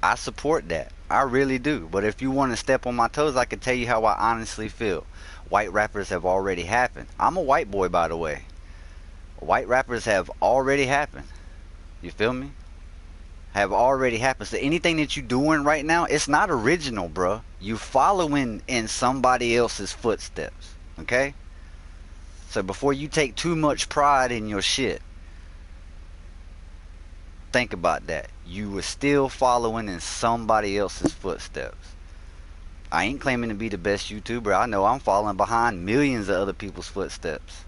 I support that. I really do. But if you want to step on my toes, I can tell you how I honestly feel. White rappers have already happened. I'm a white boy, by the way. White rappers have already happened. You feel me? have already happened. So anything that you're doing right now, it's not original, bro. You following in somebody else's footsteps. Okay? So before you take too much pride in your shit, think about that. You were still following in somebody else's footsteps. I ain't claiming to be the best YouTuber. I know I'm following behind millions of other people's footsteps.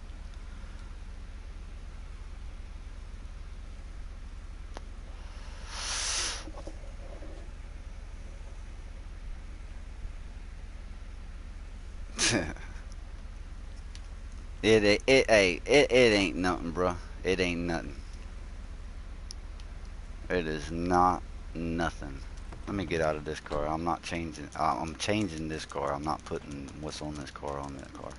It ain't nothing, bro. It ain't nothing. It is not nothing. Let me get out of this car. I'm not changing. I'm changing this car. I'm not putting what's on this car on that car.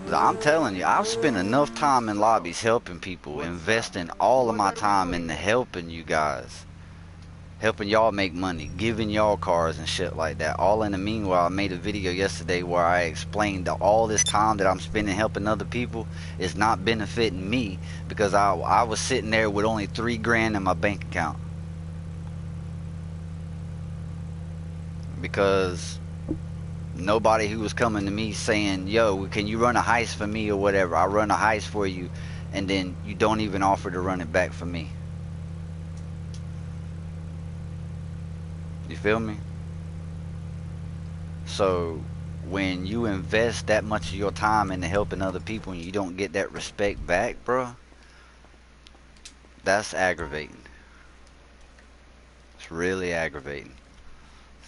I'm telling you, I've spent enough time in lobbies helping people, investing all of my time into helping you guys. Helping y'all make money, giving y'all cars and shit like that. All in the meanwhile, I made a video yesterday where I explained that all this time that I'm spending helping other people is not benefiting me because I was sitting there with only $3 grand in my bank account. Because nobody who was coming to me saying, yo, can you run a heist for me or whatever. I run a heist for you and then you don't even offer to run it back for me. You feel me? So when you invest that much of your time into helping other people and you don't get that respect back, bro, that's aggravating. It's really aggravating.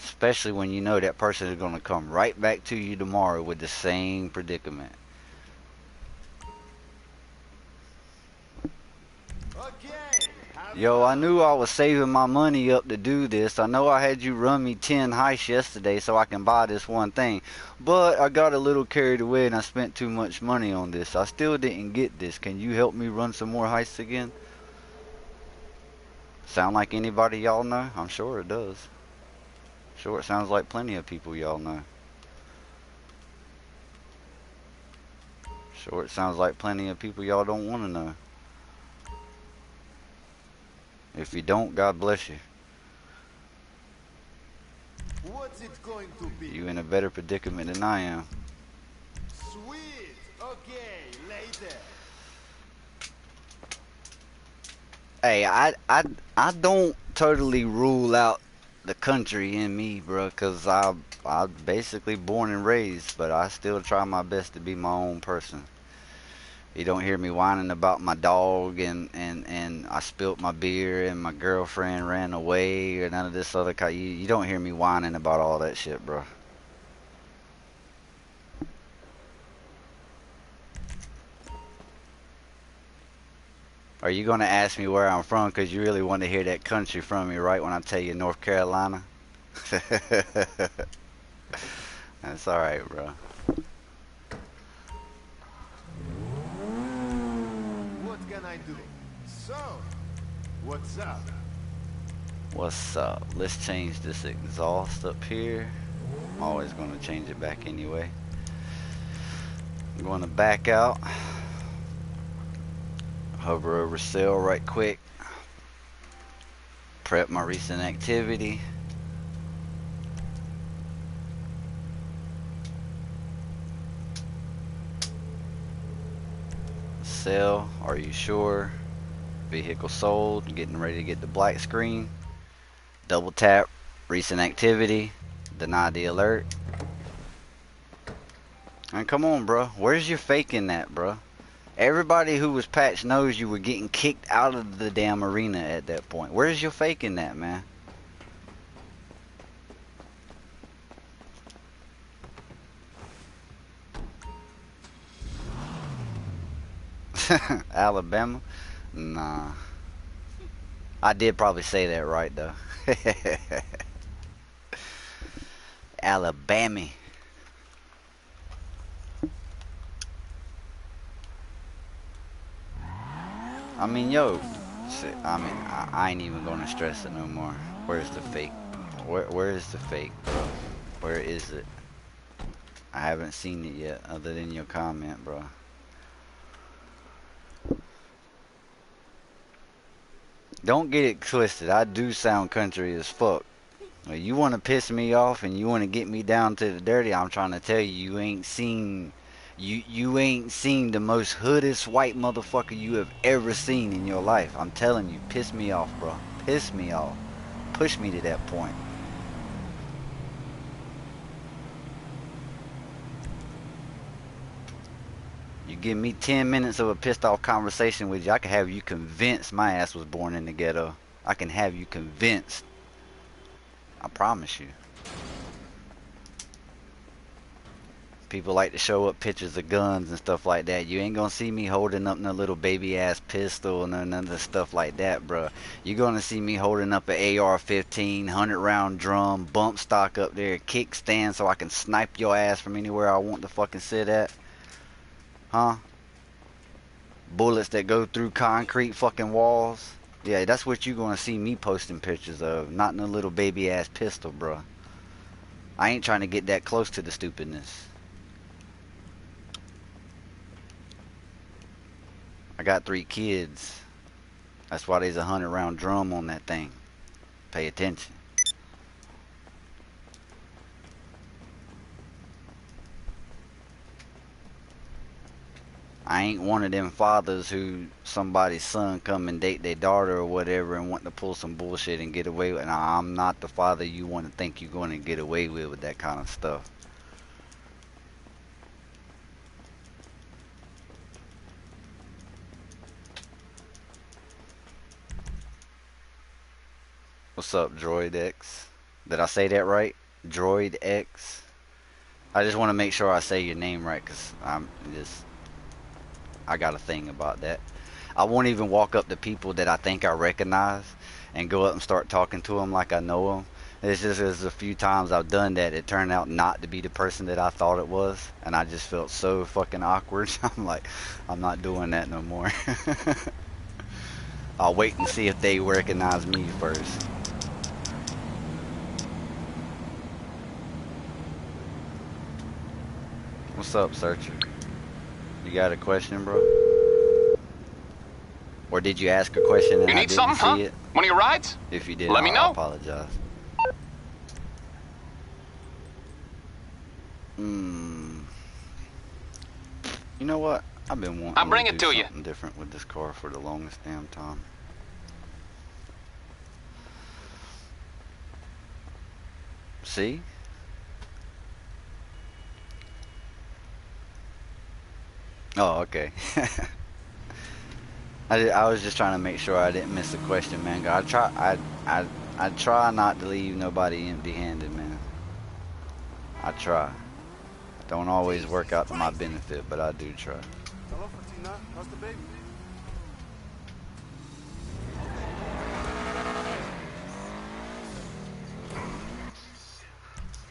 Especially when you know that person is going to come right back to you tomorrow with the same predicament. Yo, I knew I was saving my money up to do this. I know I had you run me 10 heists yesterday so I can buy this one thing. But I got a little carried away and I spent too much money on this. I still didn't get this. Can you help me run some more heists again? Sound like anybody y'all know? I'm sure it does. Sure, it sounds like plenty of people y'all know. Sure, it sounds like plenty of people y'all don't want to know. If you don't, God bless you. What's it going to be? You in a better predicament than I am. Sweet. Okay, later. Hey, I don't totally rule out the country in me, bro, cause I basically born and raised, but I still try my best to be my own person. You don't hear me whining about my dog and I spilt my beer and my girlfriend ran away or none of this other kind. You don't hear me whining about all that shit, bro. Are you gonna ask me where I'm from? Cause you really want to hear that country from me, right? When I tell you North Carolina. That's all right, bro. What can I do? So, what's up? What's up? Let's change this exhaust up here. I'm always going to change it back anyway. I'm going to back out. Hover over sell right quick. Prep my recent activity. Sell. Are you sure? Vehicle sold. Getting ready to get the black screen. Double tap. Recent activity. Deny the alert. And come on, bro. Where's your faking that, bro? Everybody who was patched knows you were getting kicked out of the damn arena at that point. Where's your faking that, man? Alabama? Nah. I did probably say that right, though. Alabama. I mean, yo. I ain't even gonna stress it no more. Where's the fake? Where is the fake, bro? Where is it? I haven't seen it yet, other than your comment, bro. Don't get it twisted. I do sound country as fuck. You want to piss me off and you want to get me down to the dirty. I'm trying to tell you, you ain't seen the most hoodest white motherfucker you have ever seen in your life. I'm telling you, piss me off, bro. Piss me off. Push me to that point. You give me 10 minutes of a pissed off conversation with you, I can have you convinced my ass was born in the ghetto. I can have you convinced. I promise you. People like to show up pictures of guns and stuff like that. You ain't gonna see me holding up no little baby ass pistol and none of the stuff like that, bro. You're gonna see me holding up an AR-15, 100-round drum, bump stock up there, kickstand so I can snipe your ass from anywhere I want to fucking sit at. Huh? Bullets that go through concrete fucking walls. Yeah, that's what you gonna see me posting pictures of. Not no little baby ass pistol, bro. I ain't trying to get that close to the stupidness. I got 3 kids. That's why there's a 100-round drum on that thing. Pay attention. I ain't one of them fathers who somebody's son come and date their daughter or whatever and want to pull some bullshit and get away with it. Nah, I'm not the father you want to think you're going to get away with that kind of stuff. What's up, Droid X? Did I say that right? Droid X? I just want to make sure I say your name right, because I got a thing about that. I won't even walk up to people that I think I recognize and go up and start talking to them like I know them. It's just there's a few times I've done that. It turned out not to be the person that I thought it was, and I just felt so fucking awkward. I'm like, I'm not doing that no more. I'll wait and see if they recognize me first. What's up, Searcher? You got a question, bro? Or did you ask a question and You I need didn't something, see huh? it? One of your rides? If you did, Let me I know. apologize. You know what? I've been I'll wanting bring to it do to you. something different with this car for the longest damn time. See? Oh, okay. I was just trying to make sure I didn't miss a question, man. I try not to leave nobody empty-handed, man. I try. Don't always work out to my benefit, but I do try. Hello, Fatina. How's the baby?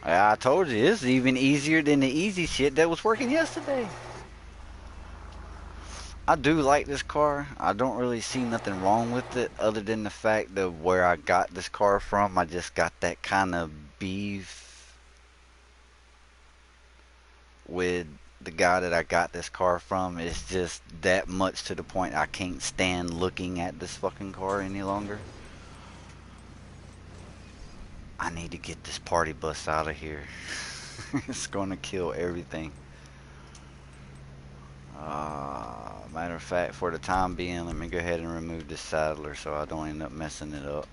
I told you, it's even easier than the easy shit that was working yesterday. I do like this car. I don't really see nothing wrong with it other than the fact of where I got this car from. I just got that kind of beef with the guy that I got this car from. It's just that much to the point I can't stand looking at this fucking car any longer. I need to get this party bus out of here. It's gonna kill everything. Matter of fact, for the time being, let me go ahead and remove this saddler so I don't end up messing it up.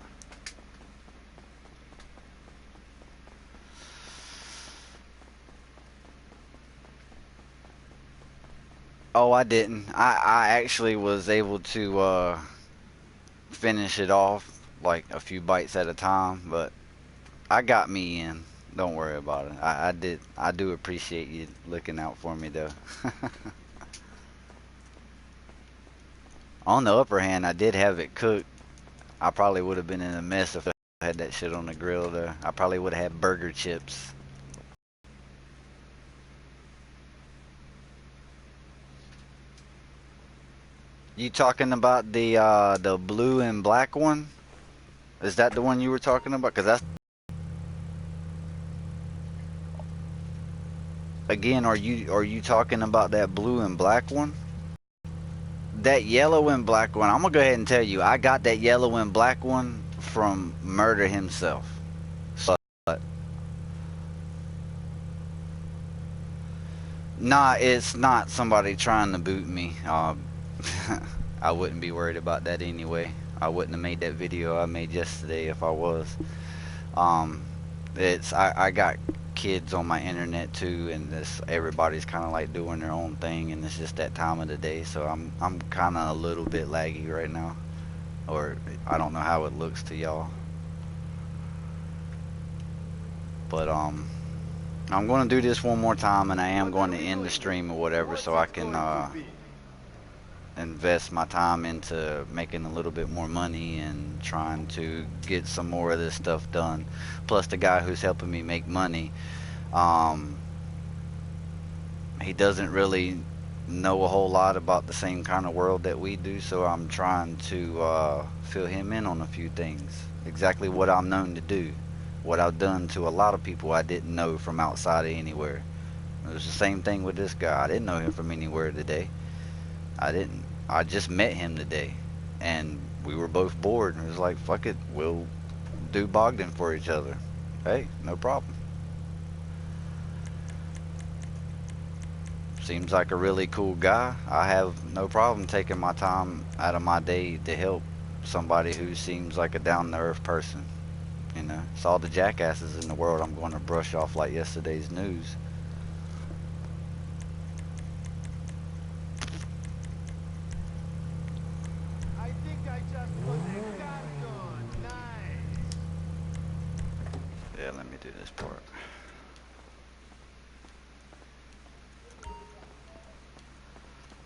Oh, I didn't. I actually was able to finish it off like a few bites at a time, but I got me in. Don't worry about it. I did. I do appreciate you looking out for me, though. On the upper hand, I did have it cooked. I probably would have been in a mess if I had that shit on the grill, though. I probably would have had burger chips. You talking about the blue and black one? Is that the one you were talking about? Cause that's Again, are you talking about that blue and black one? That yellow and black one, I'm gonna go ahead and tell you, I got that yellow and black one from Murder himself. But nah, it's not somebody trying to boot me. I wouldn't be worried about that anyway. I wouldn't have made that video I made yesterday if I was. Um, I got kids on my internet too, and this everybody's kind of like doing their own thing, and it's just that time of the day. So I'm kind of a little bit laggy right now, or I don't know how it looks to y'all, but I'm going to do this one more time, and I am going to end the stream or whatever, so I can invest my time into making a little bit more money and trying to get some more of this stuff done. Plus, the guy who's helping me make money, um, he doesn't really know a whole lot about the same kind of world that we do, so I'm trying to fill him in on a few things. Exactly what I'm known to do. What I've done to a lot of people I didn't know from outside of anywhere. It was the same thing with this guy. I didn't know him from anywhere today. I didn't. I just met him today, and we were both bored, and it was like, fuck it, we'll do Bogdan for each other. Hey, no problem. Seems like a really cool guy. I have no problem taking my time out of my day to help somebody who seems like a down-to-earth person. You know, it's all the jackasses in the world I'm going to brush off like yesterday's news. I think I just put a gun. Nice. Yeah, let me do this part.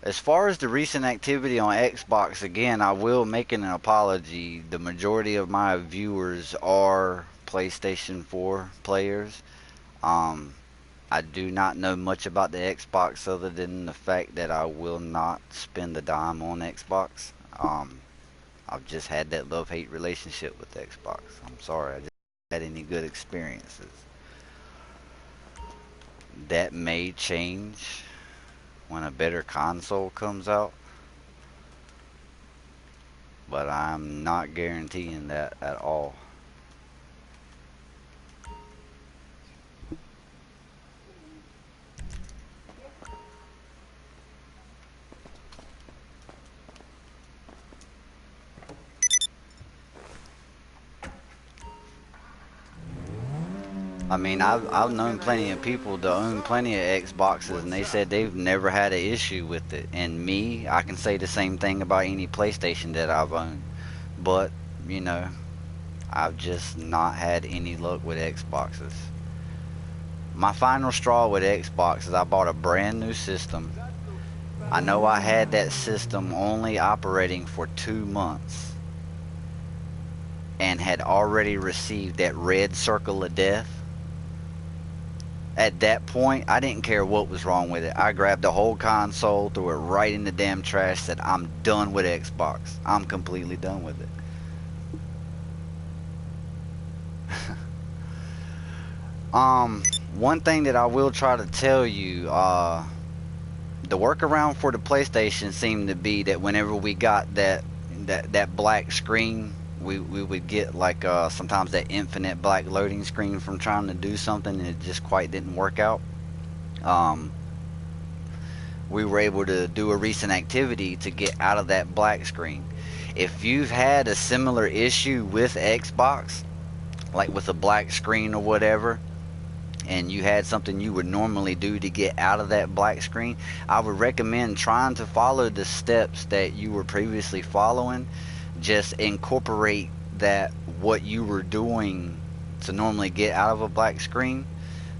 As far as the recent activity on Xbox, again, I will make an apology. The majority of my viewers are PlayStation 4 players. Um, I do not know much about the Xbox other than the fact that I will not spend a dime on Xbox. I've just had that love-hate relationship with Xbox. I'm sorry, I just haven't had any good experiences. That may change when a better console comes out, but I'm not guaranteeing that at all. I mean, I've known plenty of people to own plenty of Xboxes, and they said they've never had an issue with it. And me, I can say the same thing about any PlayStation that I've owned. But, you know, I've just not had any luck with Xboxes. My final straw with Xbox is I bought a brand new system. I know I had that system only operating for 2 months and had already received that red circle of death. At that point, I didn't care what was wrong with it. I grabbed the whole console, threw it right in the damn trash, said, I'm done with Xbox. I'm completely done with it. One thing that I will try to tell you, the workaround for the PlayStation seemed to be that whenever we got that black screen, we would get like sometimes that infinite black loading screen from trying to do something, and it just quite didn't work out. We were able to do a recent activity to get out of that black screen. If you've had a similar issue with Xbox, like with a black screen or whatever, and you had something you would normally do to get out of that black screen, I would recommend trying to follow the steps that you were previously following. Just incorporate that, what you were doing to normally get out of a black screen,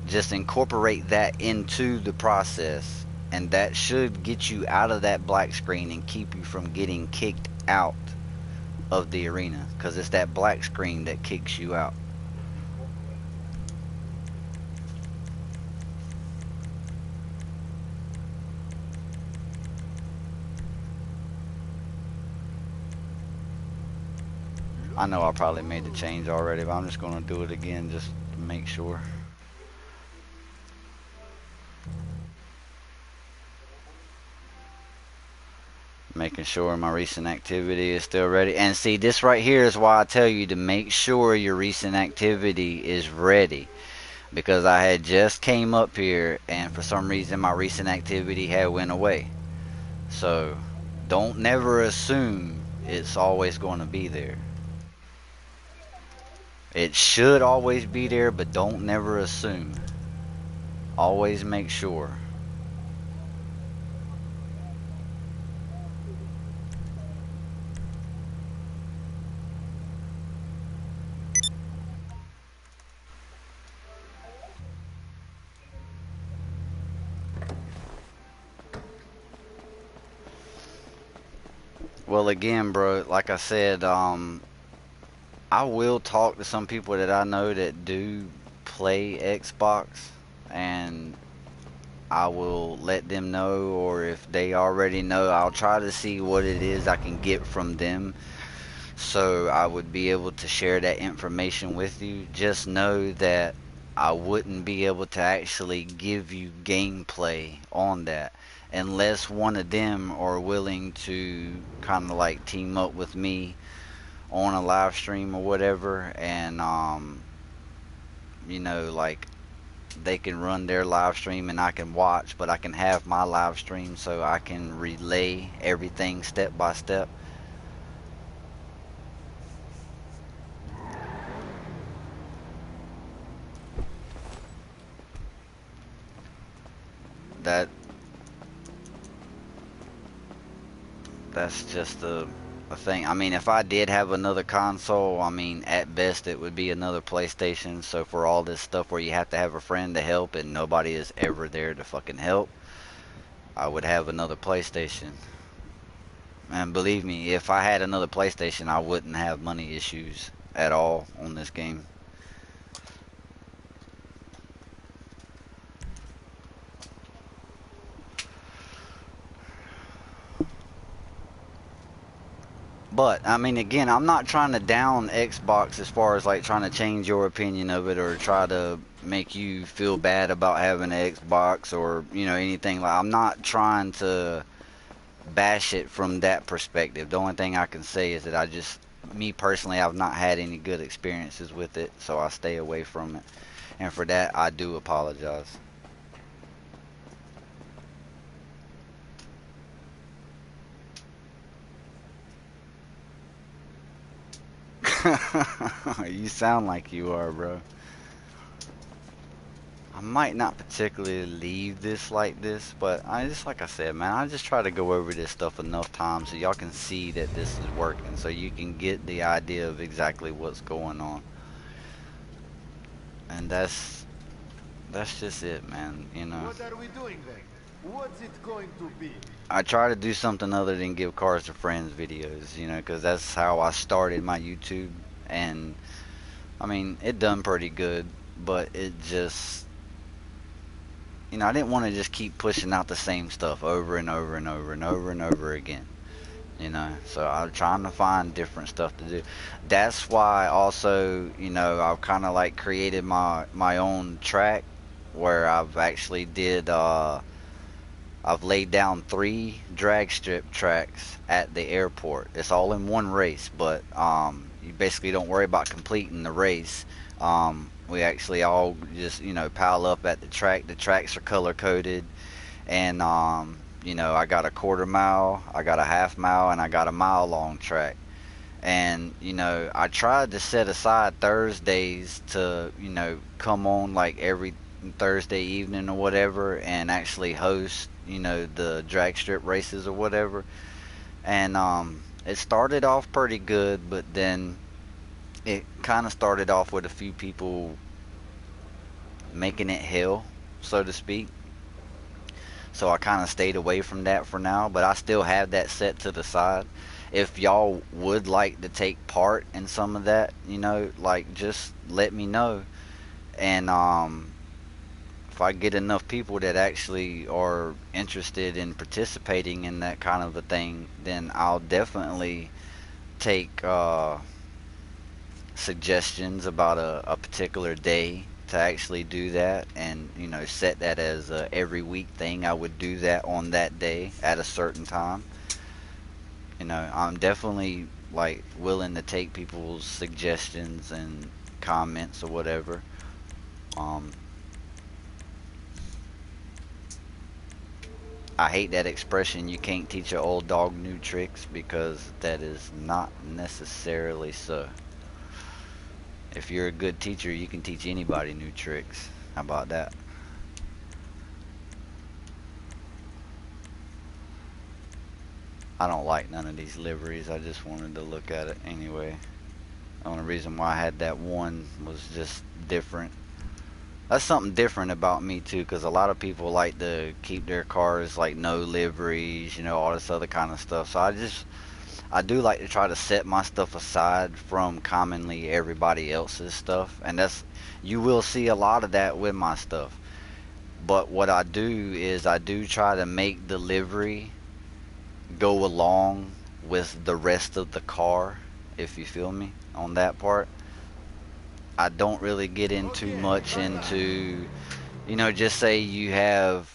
just incorporate that into the process, and that should get you out of that black screen and keep you from getting kicked out of the arena, because it's that black screen that kicks you out. I know I probably made the change already, but I'm just going to do it again just to make sure. making sure my recent activity is still ready. And see, this right here is why I tell you to make sure your recent activity is ready. Because I had just came up here and for some reason my recent activity had went away. So don't never assume it's always going to be there. It should always be there, but don't never assume. Always make sure. Well, again, bro, like I said, I will talk to some people that I know that do play Xbox, and I will let them know, or if they already know, I'll try to see what it is I can get from them, so I would be able to share that information with you. Just know that I wouldn't be able to actually give you gameplay on that unless one of them are willing to kind of like team up with me on a live stream or whatever, and you know, like they can run their live stream and I can watch, but I can have my live stream so I can relay everything step by step. That that's just a thing. I mean, if I did have another console, I mean, at best it would be another PlayStation. So for all this stuff where you have to have a friend to help and nobody is ever there to fucking help, I would have another PlayStation. And believe me, if I had another PlayStation, I wouldn't have money issues at all on this game. But, I mean, again, I'm not trying to down Xbox as far as like trying to change your opinion of it or try to make you feel bad about having an Xbox or, you know, anything like. I'm not trying to bash it from that perspective. The only thing I can say is that me personally, I've not had any good experiences with it, so I stay away from it. And for that, I do apologize. You sound like you are, bro. I might not particularly leave this like this, but I just, like I said, man, I just try to go over this stuff enough times so y'all can see that this is working, so you can get the idea of exactly what's going on. And that's just it, man, you know. What are we doing then? What's it going to be? I try to do something other than give Cars to Friends videos, you know, because that's how I started my YouTube, and I mean, it done pretty good, but it just, you know, I didn't want to just keep pushing out the same stuff over and over and over and over and over again, you know, so I'm trying to find different stuff to do. That's why also, you know, I've kind of like created my own track where I've actually I've laid down 3 drag strip tracks at the airport. It's all in one race, but you basically don't worry about completing the race. We actually all just, you know, pile up at the track. The tracks are color coded, and you know, I got a quarter mile, I got a half mile, and I got a mile long track. And you know, I tried to set aside Thursdays to, you know, come on like every Thursday evening or whatever and actually host, you know, the drag strip races or whatever. And it started off pretty good, but then it kind of started off with a few people making it hell, so to speak. So I kind of stayed away from that for now, but I still have that set to the side. If y'all would like to take part in some of that, you know, like just let me know. And if I get enough people that actually are interested in participating in that kind of a thing, then I'll definitely take suggestions about a particular day to actually do that, and you know, set that as a every week thing. I would do that on that day at a certain time. You know, I'm definitely like willing to take people's suggestions and comments or whatever. Um, I hate that expression, you can't teach an old dog new tricks, because that is not necessarily so. If you're a good teacher, you can teach anybody new tricks. How about that? I don't like none of these liveries. I just wanted to look at it anyway. The only reason why I had that one was just different. That's something different about me too, because a lot of people like to keep their cars like no liveries, you know, all this other kind of stuff. So I do like to try to set my stuff aside from commonly everybody else's stuff, and you will see a lot of that with my stuff. But what I do is I do try to make the livery go along with the rest of the car, if you feel me on that part. I don't really get into much into, you know, just say you have,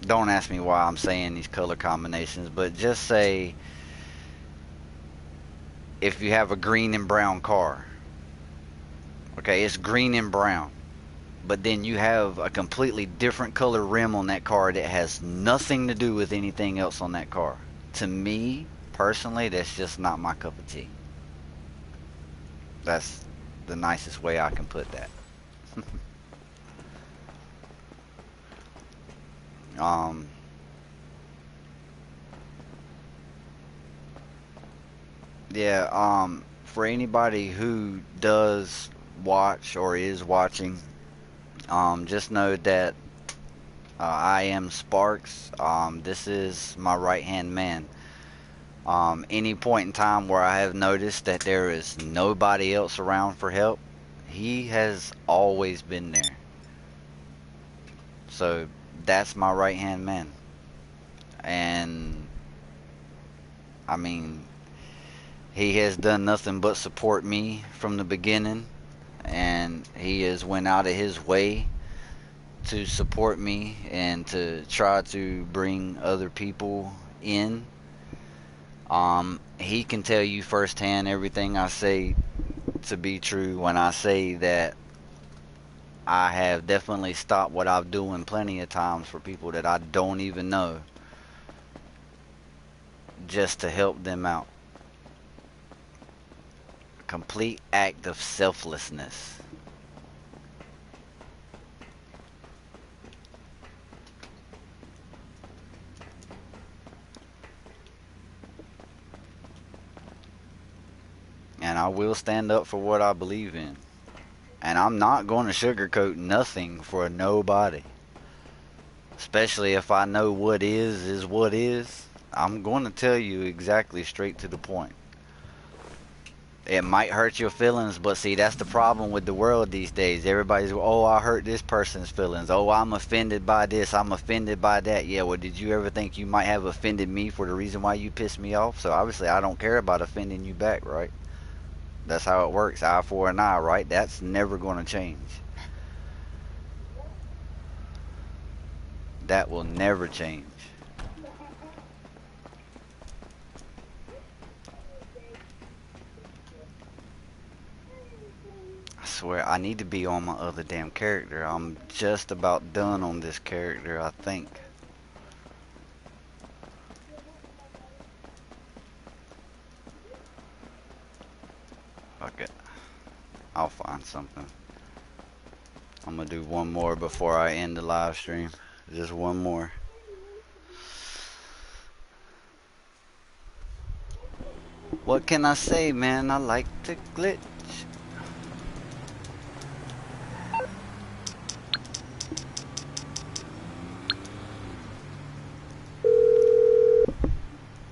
don't ask me why I'm saying these color combinations, but just say if you have a green and brown car, okay, it's green and brown, but then you have a completely different color rim on that car that has nothing to do with anything else on that car. To me, personally, that's just not my cup of tea. That's the nicest way I can put that. um, yeah, for anybody who does watch or is watching, just know that I am Sparks. This is my right-hand man. Any point in time where I have noticed that there is nobody else around for help, he has always been there. So that's my right-hand man. And I mean, he has done nothing but support me from the beginning, and he has went out of his way to support me and to try to bring other people in. He can tell you firsthand everything I say to be true when I say that I have definitely stopped what I'm doing plenty of times for people that I don't even know, just to help them out. A complete act of selflessness. And I will stand up for what I believe in. And I'm not going to sugarcoat nothing for nobody. Especially if I know what is what is. I'm going to tell you exactly straight to the point. It might hurt your feelings, but see, that's the problem with the world these days. Everybody's, oh, I hurt this person's feelings. Oh, I'm offended by this. I'm offended by that. Yeah, well, did you ever think you might have offended me for the reason why you pissed me off? So obviously I don't care about offending you back, right? That's how it works. Eye for an eye, right? That's never going to change. That will never change. I swear, I need to be on my other damn character. I'm just about done on this character, I think. Fuck it. I'll find something. I'm gonna do one more before I end the live stream. Just one more. What can I say, man? I like to glitch.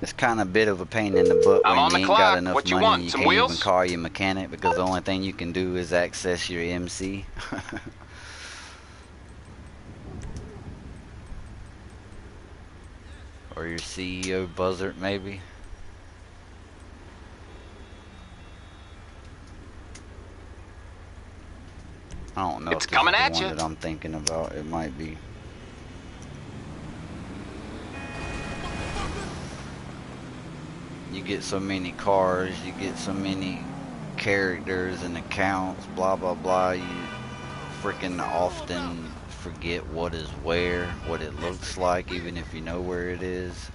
It's kind of a bit of a pain in the butt I'm when on you the ain't got clock. enough What you money want? and you Some can't even wheels? call your mechanic, because the only thing you can do is access your MC. Or your CEO buzzard, maybe. I don't know It's if this is coming the at one you. that I'm thinking about. It might be. you get so many cars, you get so many characters and accounts, blah blah blah, you freaking often forget what is where, what it looks like, even if you know where it is.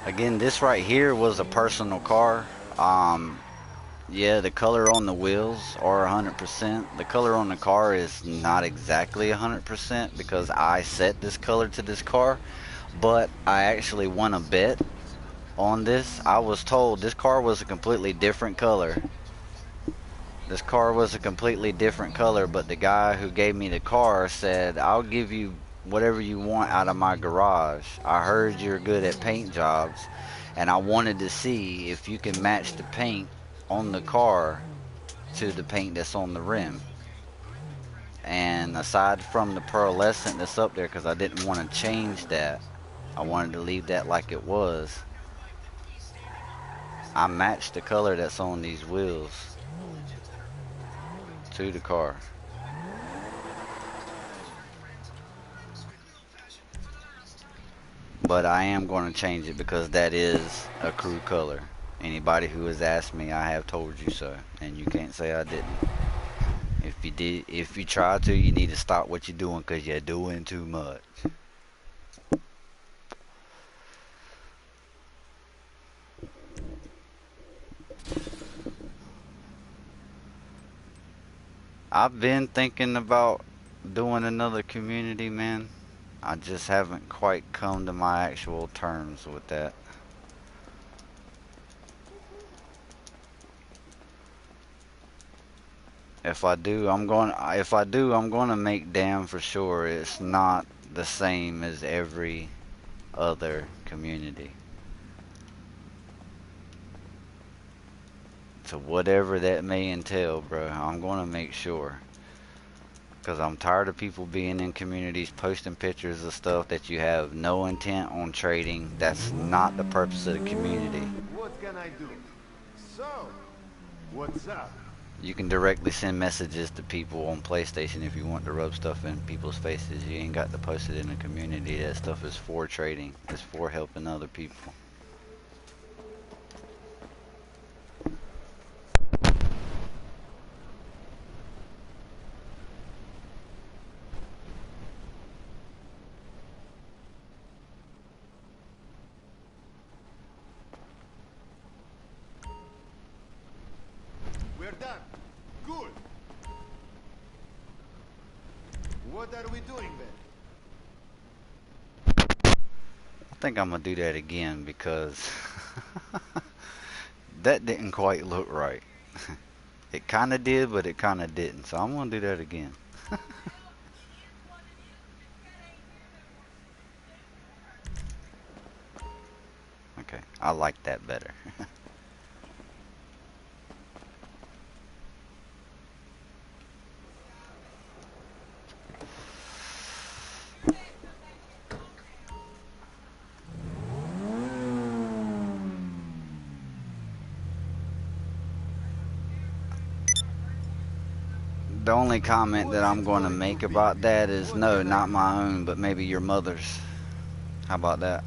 Again, this right here was a personal car. Yeah, the color on the wheels are 100%. The color on the car is not exactly 100% because I set this color to this car, but I actually won a bet on this. I was told this car was a completely different color. This car was a completely different color, but the guy who gave me the car said, I'll give you whatever you want out of my garage. I heard you're good at paint jobs, and I wanted to see if you can match the paint on the car to the paint that's on the rim. And aside from the pearlescent that's up there, because I didn't want to change that, I wanted to leave that like it was, I matched the color that's on these wheels to the car. But I am going to change it because that is a crew color. Anybody who has asked me, I have told you so, and you can't say I didn't. If you try to, you need to stop what you're doing because you're doing too much. I've been thinking about doing another community, man. I just haven't quite come to my actual terms with that. If I do, I'm going to make damn for sure it's not the same as every other community. So whatever that may entail, bro, I'm going to make sure. Because I'm tired of people being in communities posting pictures of stuff that you have no intent on trading. That's not the purpose of the community. What can I do? So, what's up? You can directly send messages to people on PlayStation if you want to rub stuff in people's faces. You ain't got to post it in the community. That stuff is for trading. It's for helping other people. We're done. Good. What are we doing then? I think I'm going to do that again because that didn't quite look right. It kind of did, but it kind of didn't. So I'm going to do that again. Okay, I like that better. The only comment that I'm going to make about that is no, not my own, but maybe your mother's. How about that?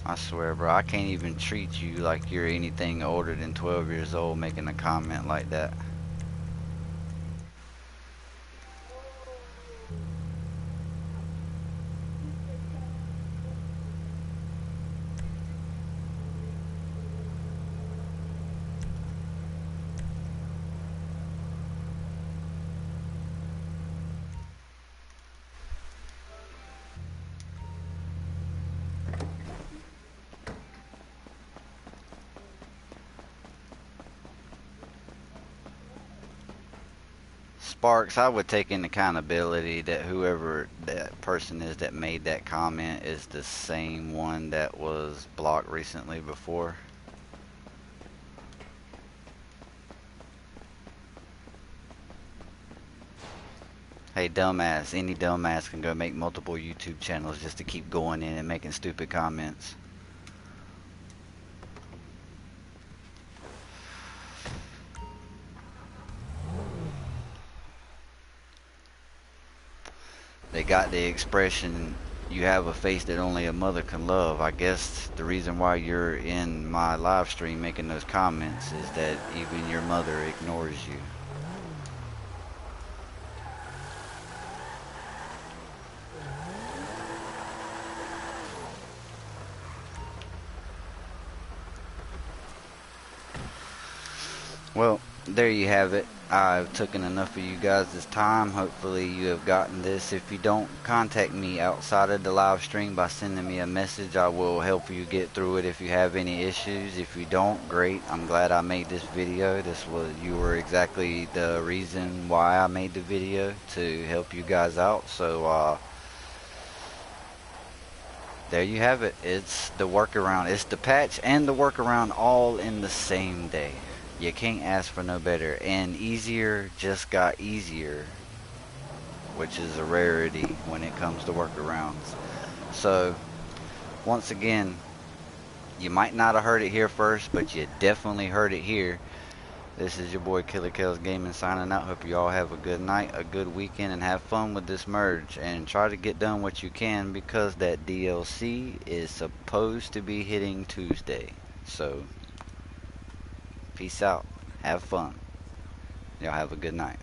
I swear, bro, I can't even treat you like you're anything older than 12 years old making a comment like that. Sparks, I would take in accountability that whoever that person is that made that comment is the same one that was blocked recently before. Hey, dumbass. Any dumbass can go make multiple YouTube channels just to keep going in and making stupid comments. They got the expression, you have a face that only a mother can love. I guess the reason why you're in my live stream making those comments is that even your mother ignores you. Well, there you have it. I've taken enough of you guys' time. Hopefully you have gotten this. If you don't, contact me outside of the live stream by sending me a message. I will help you get through it if you have any issues. If you don't, great. I'm glad I made this video. You were exactly the reason why I made the video, to help you guys out. So there you have it. It's the workaround. It's the patch and the workaround all in the same day. You can't ask for no better. And easier just got easier, which is a rarity when it comes to workarounds. So, once again, you might not have heard it here first, but you definitely heard it here. This is your boy Killer Kells Gaming signing out. Hope you all have a good night, a good weekend, and have fun with this merge. And try to get done what you can, because that DLC is supposed to be hitting Tuesday. So, peace out. Have fun. Y'all have a good night.